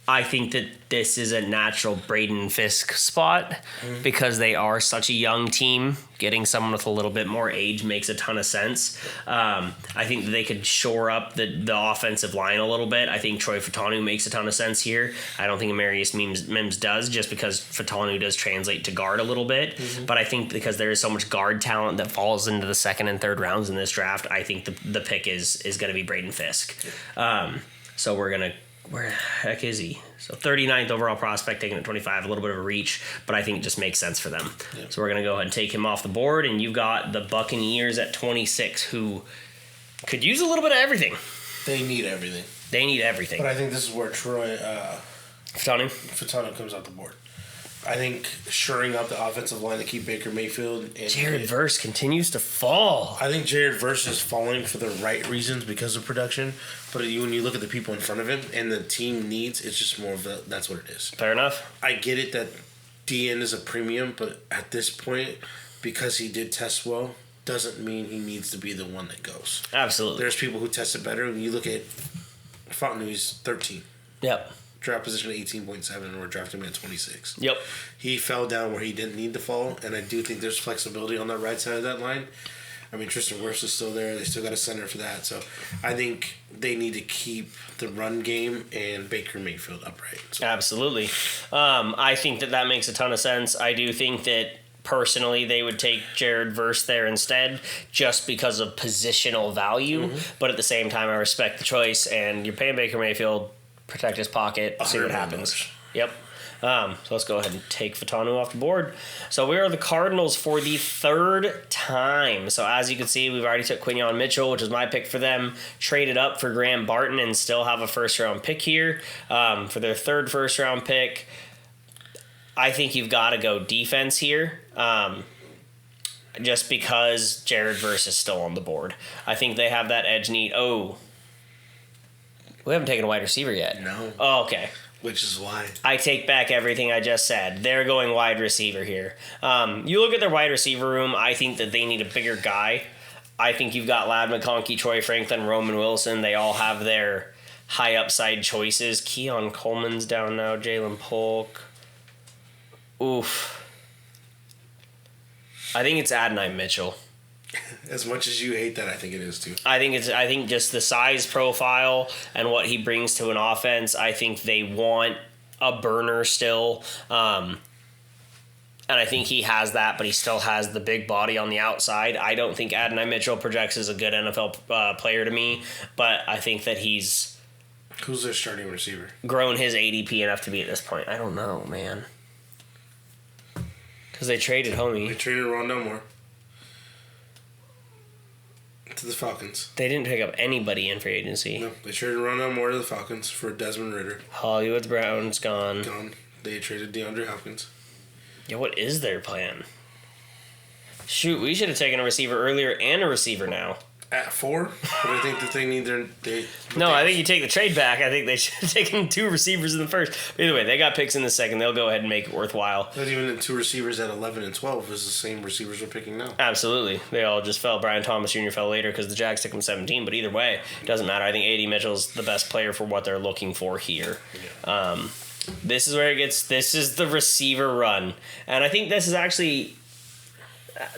[SPEAKER 2] I think that this is a natural Braden Fisk spot because they are such a young team. Getting someone with a little bit more age makes a ton of sense. I think that they could shore up the offensive line a little bit. I think Troy Fatanu makes a ton of sense here. I don't think Amarius Mims does, just because Fatanu does translate to guard a little bit. But I think because there is so much guard talent that falls into the second and third rounds in this draft, I think the pick is going to be Braden Fisk. So we're going to... Where the heck is he? So 39th overall prospect, taking at 25, a little bit of a reach, but I think it just makes sense for them. Yeah. So we're going to go ahead and take him off the board, and you've got the Buccaneers at 26, who could use a little bit of everything.
[SPEAKER 3] They need everything.
[SPEAKER 2] They need everything.
[SPEAKER 3] But I think this is where Troy
[SPEAKER 2] Fatanu
[SPEAKER 3] comes off the board. I think shoring up the offensive line to keep Baker Mayfield. And
[SPEAKER 2] Jared Verse continues to fall.
[SPEAKER 3] I think Jared Verse is falling for the right reasons because of production. But when you look at the people in front of him and the team needs, it's just more of that's what it is.
[SPEAKER 2] Fair enough.
[SPEAKER 3] I get it that DN is a premium, but at this point, because he did test well, doesn't mean he needs to be the one that goes.
[SPEAKER 2] Absolutely.
[SPEAKER 3] There's people who tested better. When you look at Fontenot, he's 13.
[SPEAKER 2] Yep.
[SPEAKER 3] Draft position at 18.7, and we're drafting him at 26.
[SPEAKER 2] Yep.
[SPEAKER 3] He fell down where he didn't need to fall, and I do think there's flexibility on that right side of that line. I mean, Tristan Wirfs is still there. They still got a center for that. So I think they need to keep the run game and Baker Mayfield upright. So.
[SPEAKER 2] Absolutely. I think that makes a ton of sense. I do think that personally they would take Jared Verse there instead just because of positional value. But at the same time, I respect the choice, and you're paying Baker Mayfield, protect his pocket, see what happens. Yep. So let's go ahead and take Fatanu off the board. So we are the Cardinals for the third time. So as you can see, we've already took Quinyon Mitchell, which is my pick for them, traded up for Graham Barton, and still have a first-round pick here for their third first-round pick. I think you've got to go defense here. Just because Jared Verse is still on the board. I think they have that edge need. Oh. We haven't taken a wide receiver yet.
[SPEAKER 3] No.
[SPEAKER 2] Oh, okay.
[SPEAKER 3] Which is why.
[SPEAKER 2] I take back everything I just said. They're going wide receiver here. You look at their wide receiver room, I think that they need a bigger guy. I think you've got Ladd McConkey, Troy Franklin, Roman Wilson. They all have their high upside choices. Keon Coleman's down now. Jalen Polk. Oof. I think it's Adonai Mitchell.
[SPEAKER 3] As much as you hate that, I think it is too.
[SPEAKER 2] I think just the size profile and what he brings to an offense. I think they want a burner still, and I think he has that, but he still has the big body on the outside. I don't think Adonai Mitchell projects as a good NFL player to me, but I think that he's
[SPEAKER 3] Who's their starting receiver?
[SPEAKER 2] grown his ADP enough to be at this point. I don't know, man, because they traded
[SPEAKER 3] They
[SPEAKER 2] homie.
[SPEAKER 3] traded Rondell Moore to the Falcons.
[SPEAKER 2] They didn't pick up anybody in free agency.
[SPEAKER 3] No, they traded Rondell Moore to the Falcons for Desmond Ritter.
[SPEAKER 2] Hollywood Brown's gone.
[SPEAKER 3] Gone. They traded DeAndre Hopkins.
[SPEAKER 2] Yeah, what is their plan? Shoot, we should have taken a receiver earlier and a receiver now.
[SPEAKER 3] At 4, but I think that they need their...
[SPEAKER 2] I think you take the trade back. I think they should have taken 2 receivers in the first. But either way, they got picks in the second. They'll go ahead and make it worthwhile.
[SPEAKER 3] Not even the 2 receivers at 11 and 12 is the same receivers we're picking now.
[SPEAKER 2] Absolutely. They all just fell. Brian Thomas Jr. fell later because the Jags took him 17. But either way, it doesn't matter. I think A.D. Mitchell's the best player for what they're looking for here.
[SPEAKER 3] Yeah.
[SPEAKER 2] This is where it gets... This is the receiver run. And I think this is actually...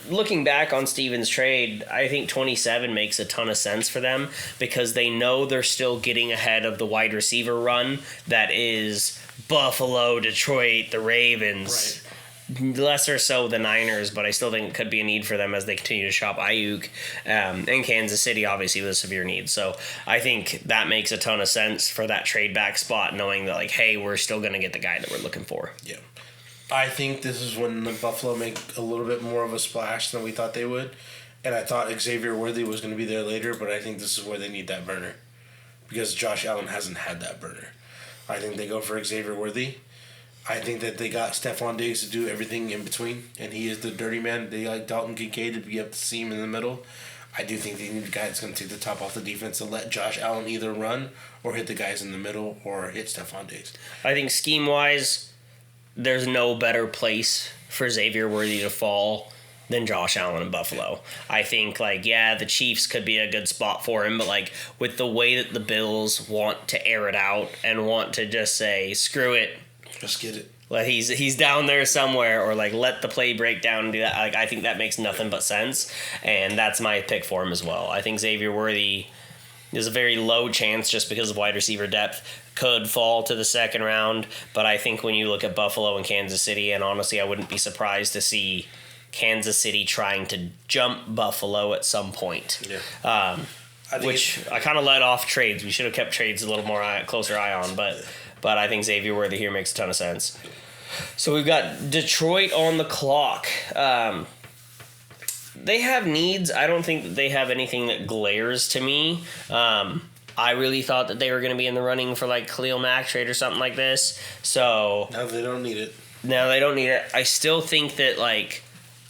[SPEAKER 2] Looking back on Stevens' trade, I think 27 makes a ton of sense for them because they know they're still getting ahead of the wide receiver run that is Buffalo, Detroit, the Ravens.
[SPEAKER 3] Right.
[SPEAKER 2] Lesser so the Niners, but I still think it could be a need for them as they continue to shop Ayuk. And Kansas City, obviously, with a severe need. So I think that makes a ton of sense for that trade back spot, knowing that, like, hey, we're still going to get the guy that we're looking for.
[SPEAKER 3] Yeah. I think this is when the Buffalo make a little bit more of a splash than we thought they would. And I thought Xavier Worthy was going to be there later, but I think this is where they need that burner. Because Josh Allen hasn't had that burner. I think they go for Xavier Worthy. I think that they got Stephon Diggs to do everything in between, and he is the dirty man. They like Dalton Kincaid to be up the seam in the middle. I do think they need a guy that's going to take the top off the defense and let Josh Allen either run or hit the guys in the middle or hit Stephon Diggs.
[SPEAKER 2] I think scheme-wise, there's no better place for Xavier Worthy to fall than Josh Allen in Buffalo. I think, the Chiefs could be a good spot for him, but, with the way that the Bills want to air it out and want to just say, screw it.
[SPEAKER 3] Just get it.
[SPEAKER 2] He's down there somewhere, or, let the play break down and do that. I think that makes nothing but sense, and that's my pick for him as well. I think Xavier Worthy is a very low chance just because of wide receiver depth. Could fall to the second round, but I think when you look at Buffalo and Kansas City, and honestly, I wouldn't be surprised to see Kansas City trying to jump Buffalo at some point.
[SPEAKER 3] Yeah.
[SPEAKER 2] I kind of let off trades. We should have kept trades a little more closer eye on, but I think Xavier Worthy here makes a ton of sense. So we've got Detroit on the clock. They have needs. I don't think that they have anything that glares to me. I really thought that they were going to be in the running for Khalil Mack trade or something like this. So
[SPEAKER 3] Now they don't need it.
[SPEAKER 2] No, they don't need it. I still think that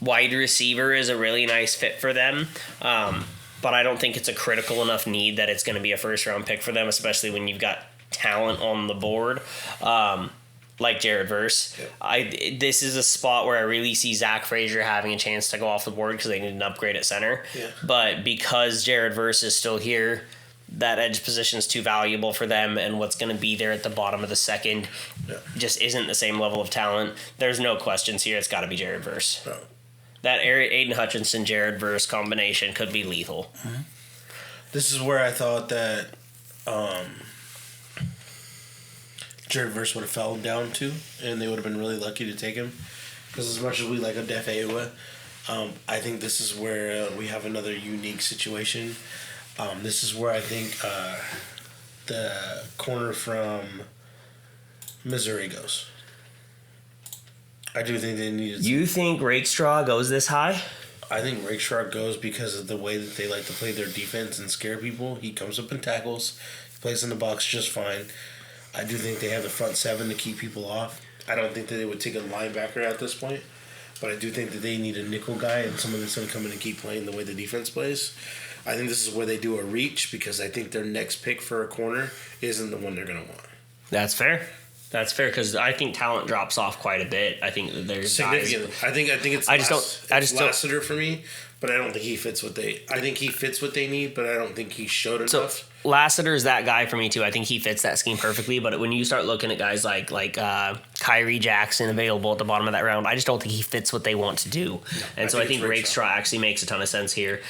[SPEAKER 2] wide receiver is a really nice fit for them. But I don't think it's a critical enough need that it's going to be a first round pick for them, especially when you've got talent on the board. Like Jared Verse. Yep. This is a spot where I really see Zach Frazier having a chance to go off the board because they need an upgrade at center.
[SPEAKER 3] Yeah.
[SPEAKER 2] But because Jared Verse is still here, that edge position is too valuable for them, and what's going to be there at the bottom of the second just isn't the same level of talent. There's no questions here. It's got to be Jared Verse.
[SPEAKER 3] No.
[SPEAKER 2] That Aiden Hutchinson, Jared Verse combination could be lethal.
[SPEAKER 3] Mm-hmm. This is where I thought that Jared Verse would have fell down to, and they would have been really lucky to take him. Because as much as we like Odafe Oweh, I think this is where we have another unique situation. This is where I think the corner from Missouri goes. I do think they need.
[SPEAKER 2] You think Rakestraw goes this high?
[SPEAKER 3] I think Rakestraw goes because of the way that they like to play their defense and scare people. He comes up and tackles. He plays in the box just fine. I do think they have the front seven to keep people off. I don't think that they would take a linebacker at this point. But I do think that they need a nickel guy and someone that's going to come in and keep playing the way the defense plays. I think this is where they do a reach because I think their next pick for a corner isn't the one they're going to want.
[SPEAKER 2] That's fair. That's fair because I think talent drops off quite a bit. I think that there's
[SPEAKER 3] significantly.
[SPEAKER 2] Guys,
[SPEAKER 3] I think it's.
[SPEAKER 2] I just don't.
[SPEAKER 3] Lassiter for me, but I don't think he fits what they. I think he fits what they need, but I don't think he showed enough.
[SPEAKER 2] So Lassiter's that guy for me too. I think he fits that scheme perfectly. But when you start looking at guys like Kyrie Jackson available at the bottom of that round, I just don't think he fits what they want to do. And so I think Rakestraw actually makes a ton of sense here.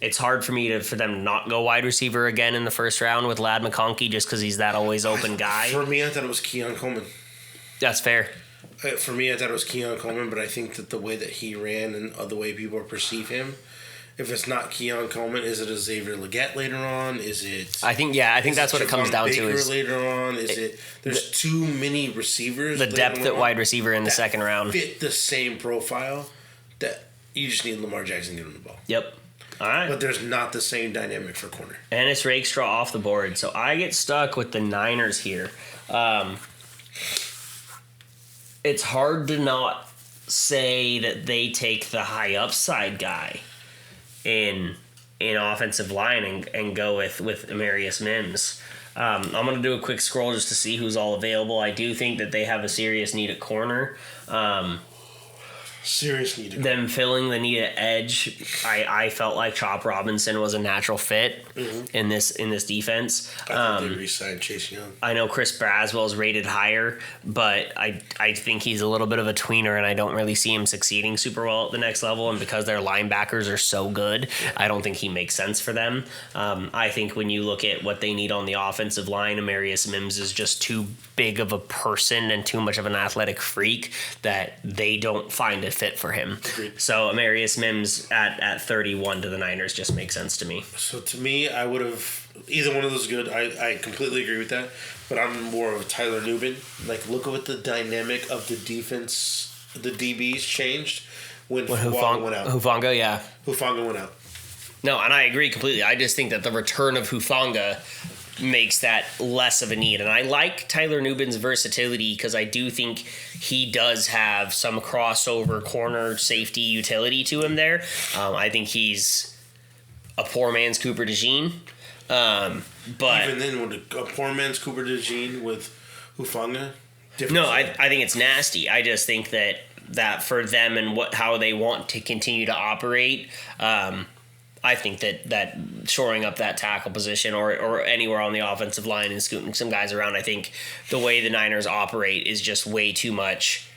[SPEAKER 2] It's hard for me for them to not go wide receiver again in the first round with Ladd McConkey just because he's that always open guy.
[SPEAKER 3] For me, I thought it was Keon Coleman.
[SPEAKER 2] That's fair.
[SPEAKER 3] For me, I thought it was Keon Coleman, but I think that the way that he ran and the way people perceive him, if it's not Keon Coleman, is it a Xavier Legette later on? Is it?
[SPEAKER 2] I think that's what it comes down
[SPEAKER 3] Baker
[SPEAKER 2] to. Is
[SPEAKER 3] later on? Is it? There's too many receivers.
[SPEAKER 2] The depth at wide receiver in the second round
[SPEAKER 3] fit the same profile that you just need Lamar Jackson to get him the ball.
[SPEAKER 2] Yep. All right.
[SPEAKER 3] But there's not the same dynamic for corner.
[SPEAKER 2] And it's Rakestraw off the board. So I get stuck with the Niners here. It's hard to not say that they take the high upside guy in offensive line and go with Amarius Mims. I'm going to do a quick scroll just to see who's all available. I do think that they have a serious need at corner.
[SPEAKER 3] Serious need.
[SPEAKER 2] Them filling the need at edge, I felt like Chop Robinson was a natural fit in this defense.
[SPEAKER 3] I think they re-signed Chase Young.
[SPEAKER 2] I know Chris Braswell is rated higher, but I think he's a little bit of a tweener, and I don't really see him succeeding super well at the next level. And because their linebackers are so good, I don't think he makes sense for them. I think when you look at what they need on the offensive line, Amarius Mims is just too big of a person and too much of an athletic freak that they don't find a fit for him.
[SPEAKER 3] Agreed.
[SPEAKER 2] So Amarius Mims at 31 to the Niners just makes sense to me.
[SPEAKER 3] So to me, I would have either one of those good. I completely agree with that, but I'm more of a Tyler Nubin. Like, look at what the dynamic of the defense, the DBs changed when Hufanga went out.
[SPEAKER 2] Hufanga, yeah.
[SPEAKER 3] Hufanga went out.
[SPEAKER 2] No, and I agree completely. I just think that the return of Hufanga makes that less of a need. And I like Tyler Nubin's versatility because I do think he does have some crossover corner safety utility to him there. I think he's a poor man's Cooper DeJean. But
[SPEAKER 3] even then, with a poor man's Cooper DeJean with Hufanga,
[SPEAKER 2] no, I think it's nasty. I just think that for them and how they want to continue to operate, I think that shoring up that tackle position or anywhere on the offensive line and scooting some guys around, I think the way the Niners operate is just way too much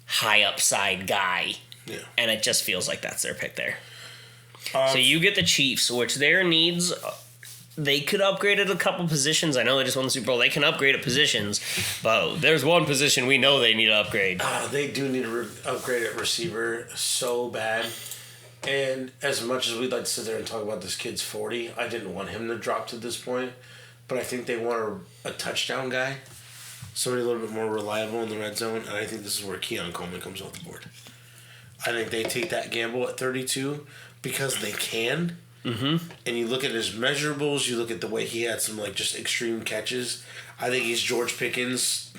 [SPEAKER 2] high upside guy.
[SPEAKER 3] Yeah.
[SPEAKER 2] And it just feels like that's their pick there. So you get the Chiefs, which their needs, they could upgrade at a couple positions. I know they just won the Super Bowl. They can upgrade at positions, but there's one position we know they need to upgrade.
[SPEAKER 3] They do need to upgrade at receiver so bad. And as much as we'd like to sit there and talk about this kid's 40, I didn't want him to drop to this point. But I think they want a touchdown guy, somebody a little bit more reliable in the red zone. And I think this is where Keon Coleman comes off the board. I think they take that gamble at 32 because they can. Mm-hmm. And you look at his measurables, you look at the way he had some just extreme catches. I think he's George Pickens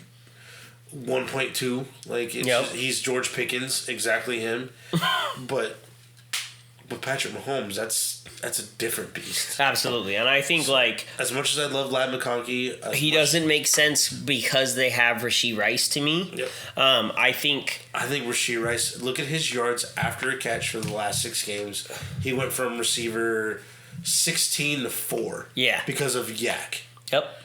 [SPEAKER 3] 1.2. He's George Pickens, exactly him. But Patrick Mahomes, that's a different beast.
[SPEAKER 2] Absolutely. And I think
[SPEAKER 3] as much as I love Ladd McConkey,
[SPEAKER 2] he doesn't make sense because they have Rashee Rice to me.
[SPEAKER 3] Yep.
[SPEAKER 2] I think
[SPEAKER 3] Rashee Rice, look at his yards after a catch for the last 6 games. He went from receiver 16 to 4.
[SPEAKER 2] Yeah.
[SPEAKER 3] Because of Yak.
[SPEAKER 2] Yep.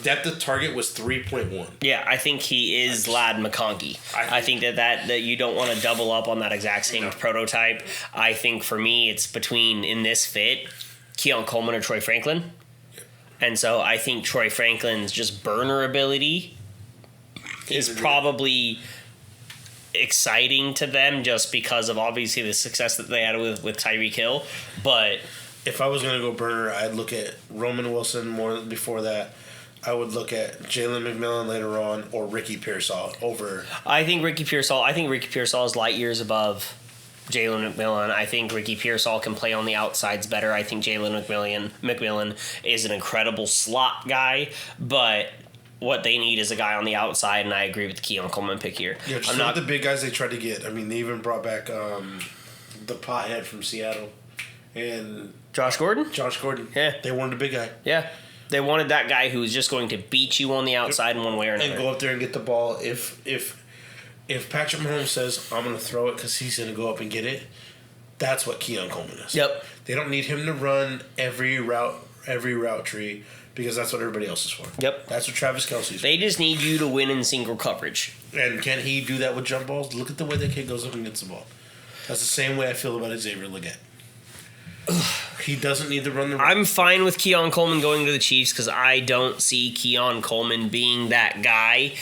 [SPEAKER 3] Depth of target was 3.1.
[SPEAKER 2] Yeah, I think he is Ladd McConkey. I think that you don't want to double up on that exact same prototype. I think for me, it's between, in this fit, Keon Coleman or Troy Franklin. And so I think Troy Franklin's just burner ability is probably exciting to them just because of obviously the success that they had with Tyreek Hill. But
[SPEAKER 3] If I was going to go burner, I'd look at Roman Wilson more before that. I would look at Jalen McMillan later on or Ricky Pearsall over.
[SPEAKER 2] I think Ricky Pearsall is light years above Jalen McMillan. I think Ricky Pearsall can play on the outsides better. I think Jalen McMillan is an incredible slot guy, but what they need is a guy on the outside, and I agree with the Keon Coleman pick here.
[SPEAKER 3] Yeah, just the big guys they tried to get. I mean, they even brought back the pothead from Seattle and
[SPEAKER 2] Josh Gordon?
[SPEAKER 3] Josh Gordon.
[SPEAKER 2] Yeah.
[SPEAKER 3] They wanted a big guy.
[SPEAKER 2] Yeah. They wanted that guy who was just going to beat you on the outside in one way or another.
[SPEAKER 3] And go up there and get the ball. If Patrick Mahomes says, I'm going to throw it because he's going to go up and get it, that's what Keon Coleman is.
[SPEAKER 2] Yep.
[SPEAKER 3] They don't need him to run every route tree because that's what everybody else is for.
[SPEAKER 2] Yep.
[SPEAKER 3] That's what Travis Kelce's for.
[SPEAKER 2] They just need you to win in single coverage.
[SPEAKER 3] And can he do that with jump balls? Look at the way that kid goes up and gets the ball. That's the same way I feel about Xavier Legette. He doesn't need to run the.
[SPEAKER 2] I'm fine with Keon Coleman going to the Chiefs because I don't see Keon Coleman being that guy.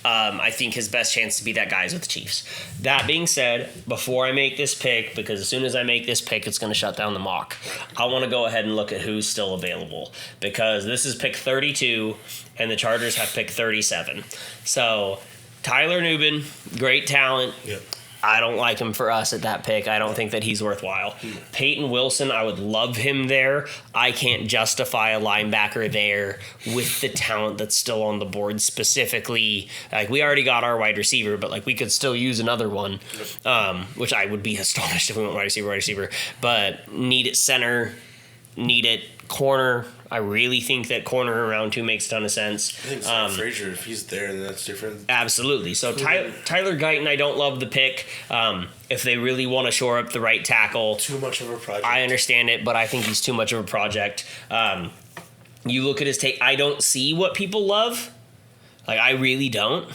[SPEAKER 2] I think his best chance to be that guy is with the Chiefs. That being said, before I make this pick, because as soon as I make this pick, it's going to shut down the mock, I want to go ahead and look at who's still available because this is pick 32 and the Chargers have pick 37. So Tyler Nubin, great talent.
[SPEAKER 3] Yep.
[SPEAKER 2] I don't like him for us at that pick. I don't think that he's worthwhile. Peyton Wilson, I would love him there. I can't justify a linebacker there with the talent that's still on the board. Specifically, like we already got our wide receiver, but like we could still use another one, which I would be astonished if we went wide receiver. But need it center, need it corner. I really think that corner around 2 makes a ton of sense.
[SPEAKER 3] I think Zach Frazier, if he's there, then that's different.
[SPEAKER 2] Absolutely. So Tyler Guyton, I don't love the pick. If they really want to shore up the right tackle,
[SPEAKER 3] Too much of a project.
[SPEAKER 2] I understand it, but I think he's too much of a project. You look at his tape, I don't see what people love. Like, I really don't.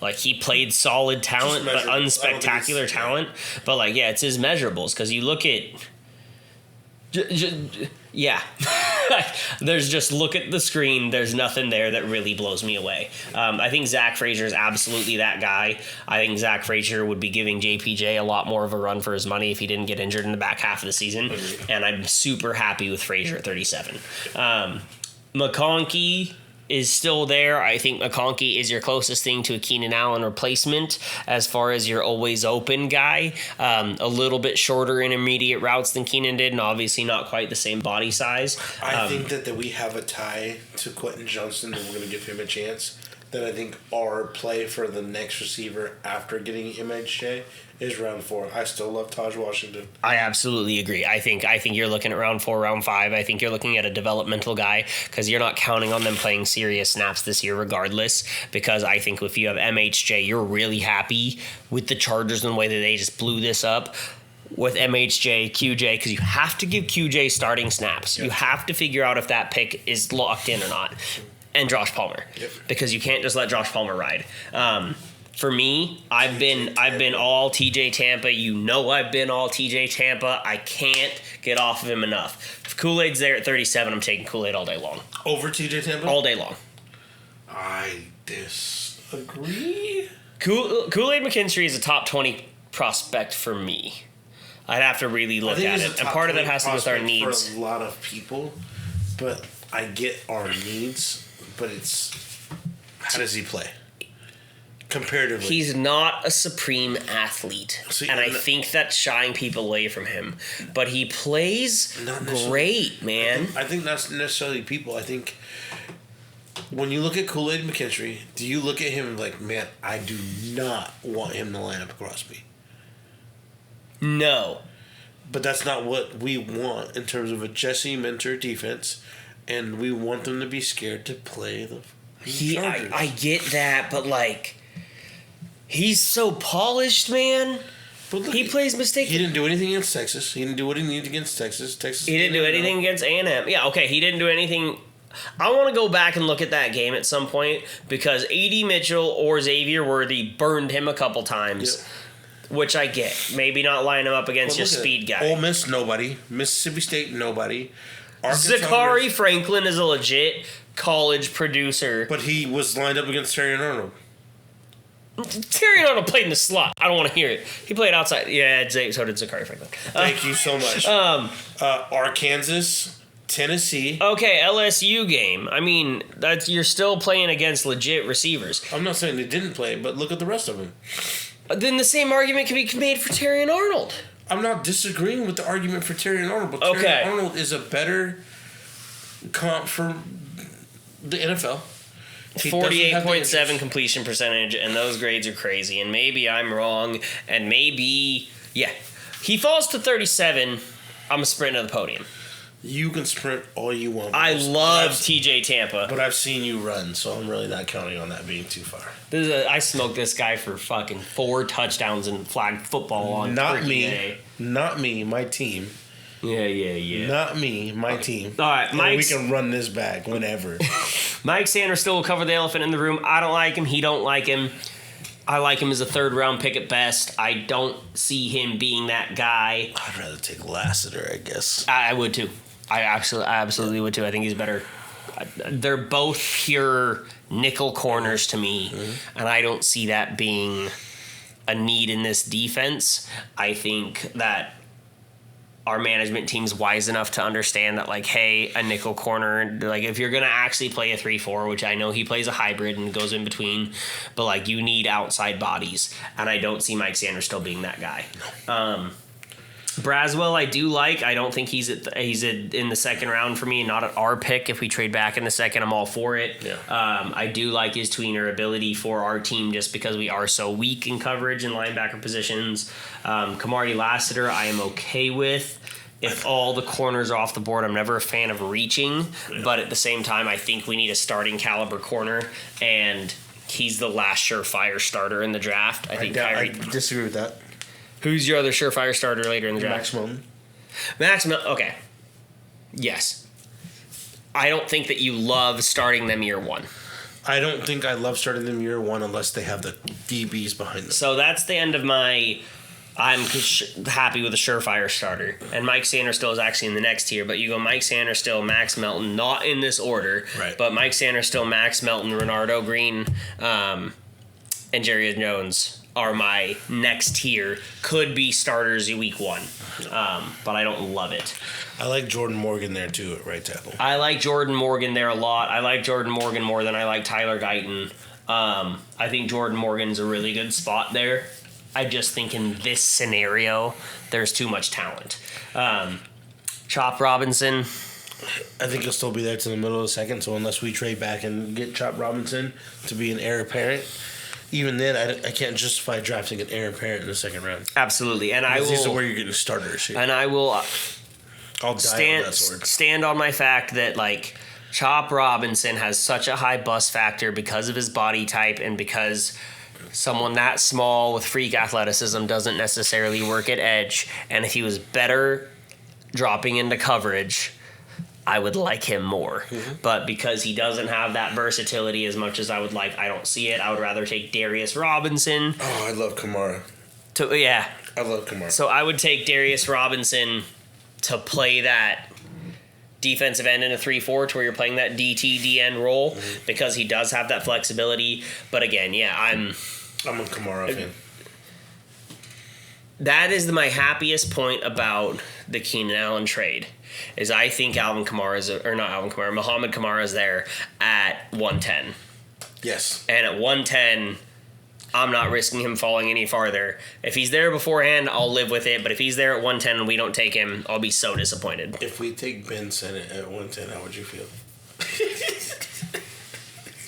[SPEAKER 2] Like, he played solid talent, but unspectacular talent. But, like, yeah, it's his measurables. Because you look at... Yeah. There's just look at the screen. There's nothing there that really blows me away. I think Zach Frazier is absolutely that guy. I think Zach Frazier would be giving JPJ a lot more of a run for his money if he didn't get injured in the back half of the season. And I'm super happy with Frazier at 37. McConkey is still there. I think McConkey is your closest thing to a Keenan Allen replacement as far as your always open guy. A little bit shorter intermediate routes than Keenan did, and obviously not quite the same body size.
[SPEAKER 3] I think that we have a tie to Quentin Johnston, and we're going to give him a chance. That I think our play for the next receiver after getting MHJ is round 4. I still love Taj Washington.
[SPEAKER 2] I absolutely agree. I think you're looking at round 4, round 5. I think you're looking at a developmental guy because you're not counting on them playing serious snaps this year regardless, because I think if you have MHJ, you're really happy with the Chargers and the way that they just blew this up. With MHJ, QJ, because you have to give QJ starting snaps. Yep. You have to figure out if that pick is locked in or not. And Josh Palmer, because you can't just let Josh Palmer ride. For me, I've been all TJ Tampa. You know I've been all TJ Tampa. I can't get off of him enough. If Kool-Aid's there at 37, I'm taking Kool-Aid all day long.
[SPEAKER 3] Over TJ Tampa?
[SPEAKER 2] All day long.
[SPEAKER 3] I disagree.
[SPEAKER 2] Kool-Aid McKinstry is a top 20 prospect for me. I'd have to really look at it. And part of that has to do with our needs.
[SPEAKER 3] For a lot of people, but I get our needs. But it's, how does he play? Comparatively.
[SPEAKER 2] He's not a supreme athlete. And I think that's shying people away from him. But he plays great, man.
[SPEAKER 3] I think not necessarily people. I think when you look at Kool-Aid McKinstry, do you look at him like, man, I do not want him to line up across me?
[SPEAKER 2] No.
[SPEAKER 3] But that's not what we want in terms of a Jesse Minter defense. And we want them to be scared to play the Chargers.
[SPEAKER 2] I get that, but like, he's so polished, man.
[SPEAKER 3] But look,
[SPEAKER 2] he plays mistakes.
[SPEAKER 3] He didn't do anything against Texas. He didn't do what he needed against Texas.
[SPEAKER 2] He didn't do anything against A&M. Yeah, okay, he didn't do anything. I want to go back and look at that game at some point because A.D. Mitchell or Xavier Worthy burned him a couple times. Yep. Which I get. Maybe not line him up against your speed guy.
[SPEAKER 3] Ole Miss, nobody. Mississippi State, nobody.
[SPEAKER 2] Zachary Franklin is a legit college producer.
[SPEAKER 3] But he was lined up against Terry Arnold.
[SPEAKER 2] Tyrion Arnold played in the slot. I don't want to hear it. He played outside. Yeah, so did Zachary Franklin.
[SPEAKER 3] Thank you so much. Arkansas, Tennessee.
[SPEAKER 2] Okay, LSU game. I mean, you're still playing against legit receivers.
[SPEAKER 3] I'm not saying they didn't play, but look at the rest of them.
[SPEAKER 2] Then the same argument can be made for Tyrion Arnold.
[SPEAKER 3] I'm not disagreeing with the argument for Tyrion Arnold, but
[SPEAKER 2] Okay.
[SPEAKER 3] Tyrion Arnold is a better comp for the NFL. He doesn't have the
[SPEAKER 2] 48.7
[SPEAKER 3] injuries.
[SPEAKER 2] completion percentage, and those grades are crazy. And maybe I'm wrong, and maybe, yeah. He falls to 37, I'm a sprint to the podium.
[SPEAKER 3] You can sprint all you want.
[SPEAKER 2] I
[SPEAKER 3] but
[SPEAKER 2] love
[SPEAKER 3] I've-
[SPEAKER 2] TJ Tampa.
[SPEAKER 3] But I've seen you run, so I'm really not counting on that being too far.
[SPEAKER 2] I smoked this guy for fucking 4 touchdowns in flag football on
[SPEAKER 3] Not
[SPEAKER 2] Turkey
[SPEAKER 3] me.
[SPEAKER 2] Day.
[SPEAKER 3] Not me. My team.
[SPEAKER 2] Yeah.
[SPEAKER 3] Not me. My team.
[SPEAKER 2] All right,
[SPEAKER 3] And we
[SPEAKER 2] Mike's-
[SPEAKER 3] can run this back whenever.
[SPEAKER 2] Mike Sanders still will cover the elephant in the room. I don't like him. He don't like him. I like him as a 3rd round pick at best. I don't see him being that guy.
[SPEAKER 3] I'd rather take Lassiter, I guess.
[SPEAKER 2] I would too. I absolutely would too. I think he's better. They're both pure nickel corners to me, and I don't see that being a need in this defense. I think that our management team's wise enough to understand that, like, hey, a nickel corner, like, if you're going to actually play a 3-4, which I know he plays a hybrid and goes in between, but, like, you need outside bodies, and I don't see Mike Sanders still being that guy. Braswell, I do like. I don't think he's in the 2nd round for me, not at our pick. If we trade back in the 2nd, I'm all for it.
[SPEAKER 3] Yeah.
[SPEAKER 2] I do like his tweener ability for our team just because we are so weak in coverage and linebacker positions. Kamari Lassiter, I am okay with. If all the corners are off the board, I'm never a fan of reaching, but at the same time, I think we need a starting caliber corner, and he's the last surefire starter in the draft. I think
[SPEAKER 3] I
[SPEAKER 2] Kyrie.
[SPEAKER 3] disagree with that.
[SPEAKER 2] Who's your other surefire starter later in the draft?
[SPEAKER 3] Max Milton.
[SPEAKER 2] Okay. Yes. I don't think that you love starting them year 1.
[SPEAKER 3] I don't think I love starting them year 1 unless they have the DBs behind them.
[SPEAKER 2] So that's the end of my. I'm happy with a surefire starter. And Mike Sanders still is actually in the next tier, but you go Mike Sanders still, Max Melton, not in this order,
[SPEAKER 3] Right.
[SPEAKER 2] but Mike Sanders still, Max Melton, Renardo Green, and Jerry Jones are my next tier. Could be starters week 1, but I don't love it.
[SPEAKER 3] I like Jordan Morgan there too at right tackle.
[SPEAKER 2] I like Jordan Morgan there a lot. I like Jordan Morgan more than I like Tyler Guyton. I think Jordan Morgan's a really good spot there. I just think in this scenario, there's too much talent. Chop Robinson.
[SPEAKER 3] I think he'll still be there to the middle of the 2nd, so unless we trade back and get Chop Robinson to be an heir apparent, even then I can't justify drafting an heir apparent in the 2nd round.
[SPEAKER 2] Absolutely. And I
[SPEAKER 3] These are
[SPEAKER 2] will.
[SPEAKER 3] where you're getting starters here.
[SPEAKER 2] And I will
[SPEAKER 3] I'll die on that sword.
[SPEAKER 2] stand on my fact that, like, Chop Robinson has such a high bust factor because of his body type and because someone that small with freak athleticism doesn't necessarily work at edge. And if he was better dropping into coverage, I would like him more.
[SPEAKER 3] Mm-hmm.
[SPEAKER 2] But because he doesn't have that versatility as much as I would like, I don't see it. I would rather take Darius Robinson.
[SPEAKER 3] Oh, I love Kamara.
[SPEAKER 2] Yeah.
[SPEAKER 3] I love Kamara.
[SPEAKER 2] So I would take Darius Robinson to play that defensive end in a 3-4 to where you're playing that DT DN role because he does have that flexibility. But again, yeah, I'm
[SPEAKER 3] a Kamara fan.
[SPEAKER 2] that is my happiest point about the Keenan Allen trade is I think Muhammad Kamara is there at 110.
[SPEAKER 3] Yes.
[SPEAKER 2] And at 110, I'm not risking him falling any farther. If he's there beforehand, I'll live with it. But if he's there at 110 and we don't take him, I'll be so disappointed.
[SPEAKER 3] If we take Ben Sennett at 110, how would you feel?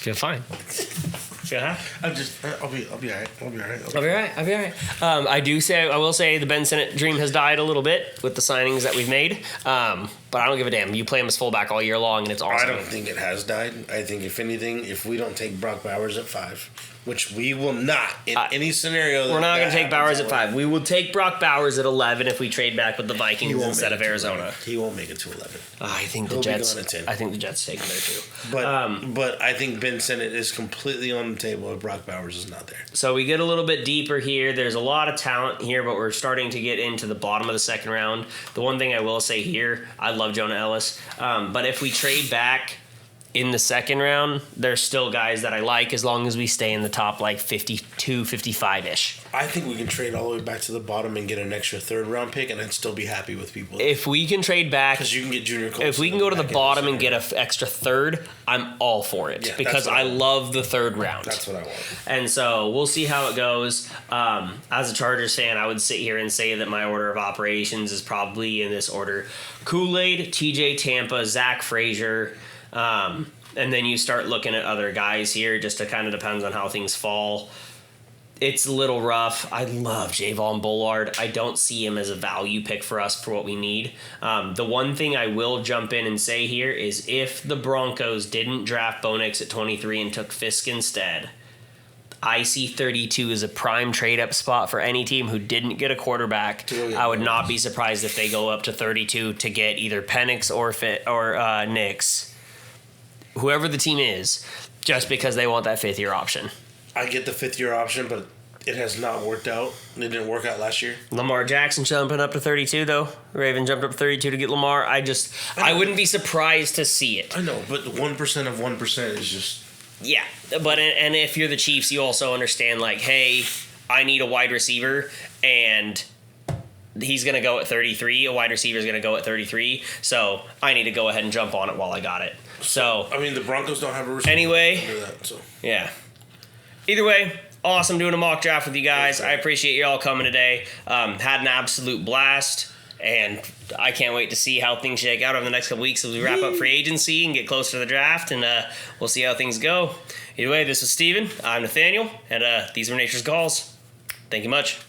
[SPEAKER 2] Feel fine. Feel happy.
[SPEAKER 3] I'll be alright.
[SPEAKER 2] I'll be all right. I will say the Ben Sennett dream has died a little bit with the signings that we've made. But I don't give a damn. You play him as fullback all year long, and it's awesome.
[SPEAKER 3] I don't think it has died. I think if anything, if we don't take Brock Bowers at 5, which we will not in any scenario.
[SPEAKER 2] We're not going to take Bowers at 5. We will take Brock Bowers at 11 if we trade back with the Vikings instead of Arizona.
[SPEAKER 3] He won't make it to 11.
[SPEAKER 2] I think the
[SPEAKER 3] He'll be
[SPEAKER 2] Jets.
[SPEAKER 3] gone at 10.
[SPEAKER 2] I think the Jets take him there too.
[SPEAKER 3] But I think Ben Sennett is completely on the table if Brock Bowers is not there.
[SPEAKER 2] So we get a little bit deeper here. There's a lot of talent here, but we're starting to get into the bottom of the 2nd round. The one thing I will say here, I love Jonah Ellis. But if we trade back in the second round, there's still guys that I like as long as we stay in the top like 52, 55-ish.
[SPEAKER 3] I think we can trade all the way back to the bottom and get an extra third round pick, and then still be happy with people.
[SPEAKER 2] If we can trade back,
[SPEAKER 3] Because you can get Junior Colson.
[SPEAKER 2] if we can go to the
[SPEAKER 3] back in
[SPEAKER 2] bottom and
[SPEAKER 3] second
[SPEAKER 2] get an extra third, I'm all for it
[SPEAKER 3] Yeah,
[SPEAKER 2] because
[SPEAKER 3] that's what
[SPEAKER 2] I
[SPEAKER 3] I want.
[SPEAKER 2] love the third round.
[SPEAKER 3] That's what I want.
[SPEAKER 2] And so we'll see how it goes. As a Chargers fan, I would sit here and say that my order of operations is probably in this order: Kool-Aid, TJ Tampa, Zach Frazier, and then you start looking at other guys here. Just kind of depends on how things fall. It's a little rough. I love Javon Bullard. I don't see him as a value pick for us for what we need. The one thing I will jump in and say here is if the Broncos didn't draft Bo Nix at 23 and took Fisk instead, I see 32 as a prime trade-up spot for any team who didn't get a quarterback. I would not be surprised if they go up to 32 to get either Penix or Nix, whoever the team is, just because they want that fifth-year option.
[SPEAKER 3] I get the 5th-year option, but it has not worked out. It didn't work out last year.
[SPEAKER 2] Lamar Jackson jumping up to 32, though. Raven jumped up to 32 to get Lamar. I wouldn't be surprised to see it.
[SPEAKER 3] I know, but 1% of 1% is just...
[SPEAKER 2] Yeah, but and if you're the Chiefs, you also understand, like, hey, I need a wide receiver, and he's going to go at 33. A wide receiver is going to go at 33, so I need to go ahead and jump on it while I got it. So,
[SPEAKER 3] I mean, the Broncos don't have a receiver.
[SPEAKER 2] Anyway.
[SPEAKER 3] Under that, so.
[SPEAKER 2] yeah. Either way, awesome doing a mock draft with you guys. I appreciate you all coming today. Had an absolute blast, and I can't wait to see how things shake out over the next couple weeks as we wrap up free agency and get closer to the draft, and we'll see how things go. Either way, this is Steven. I'm Nathaniel, and these were Nature's Calls. Thank you much.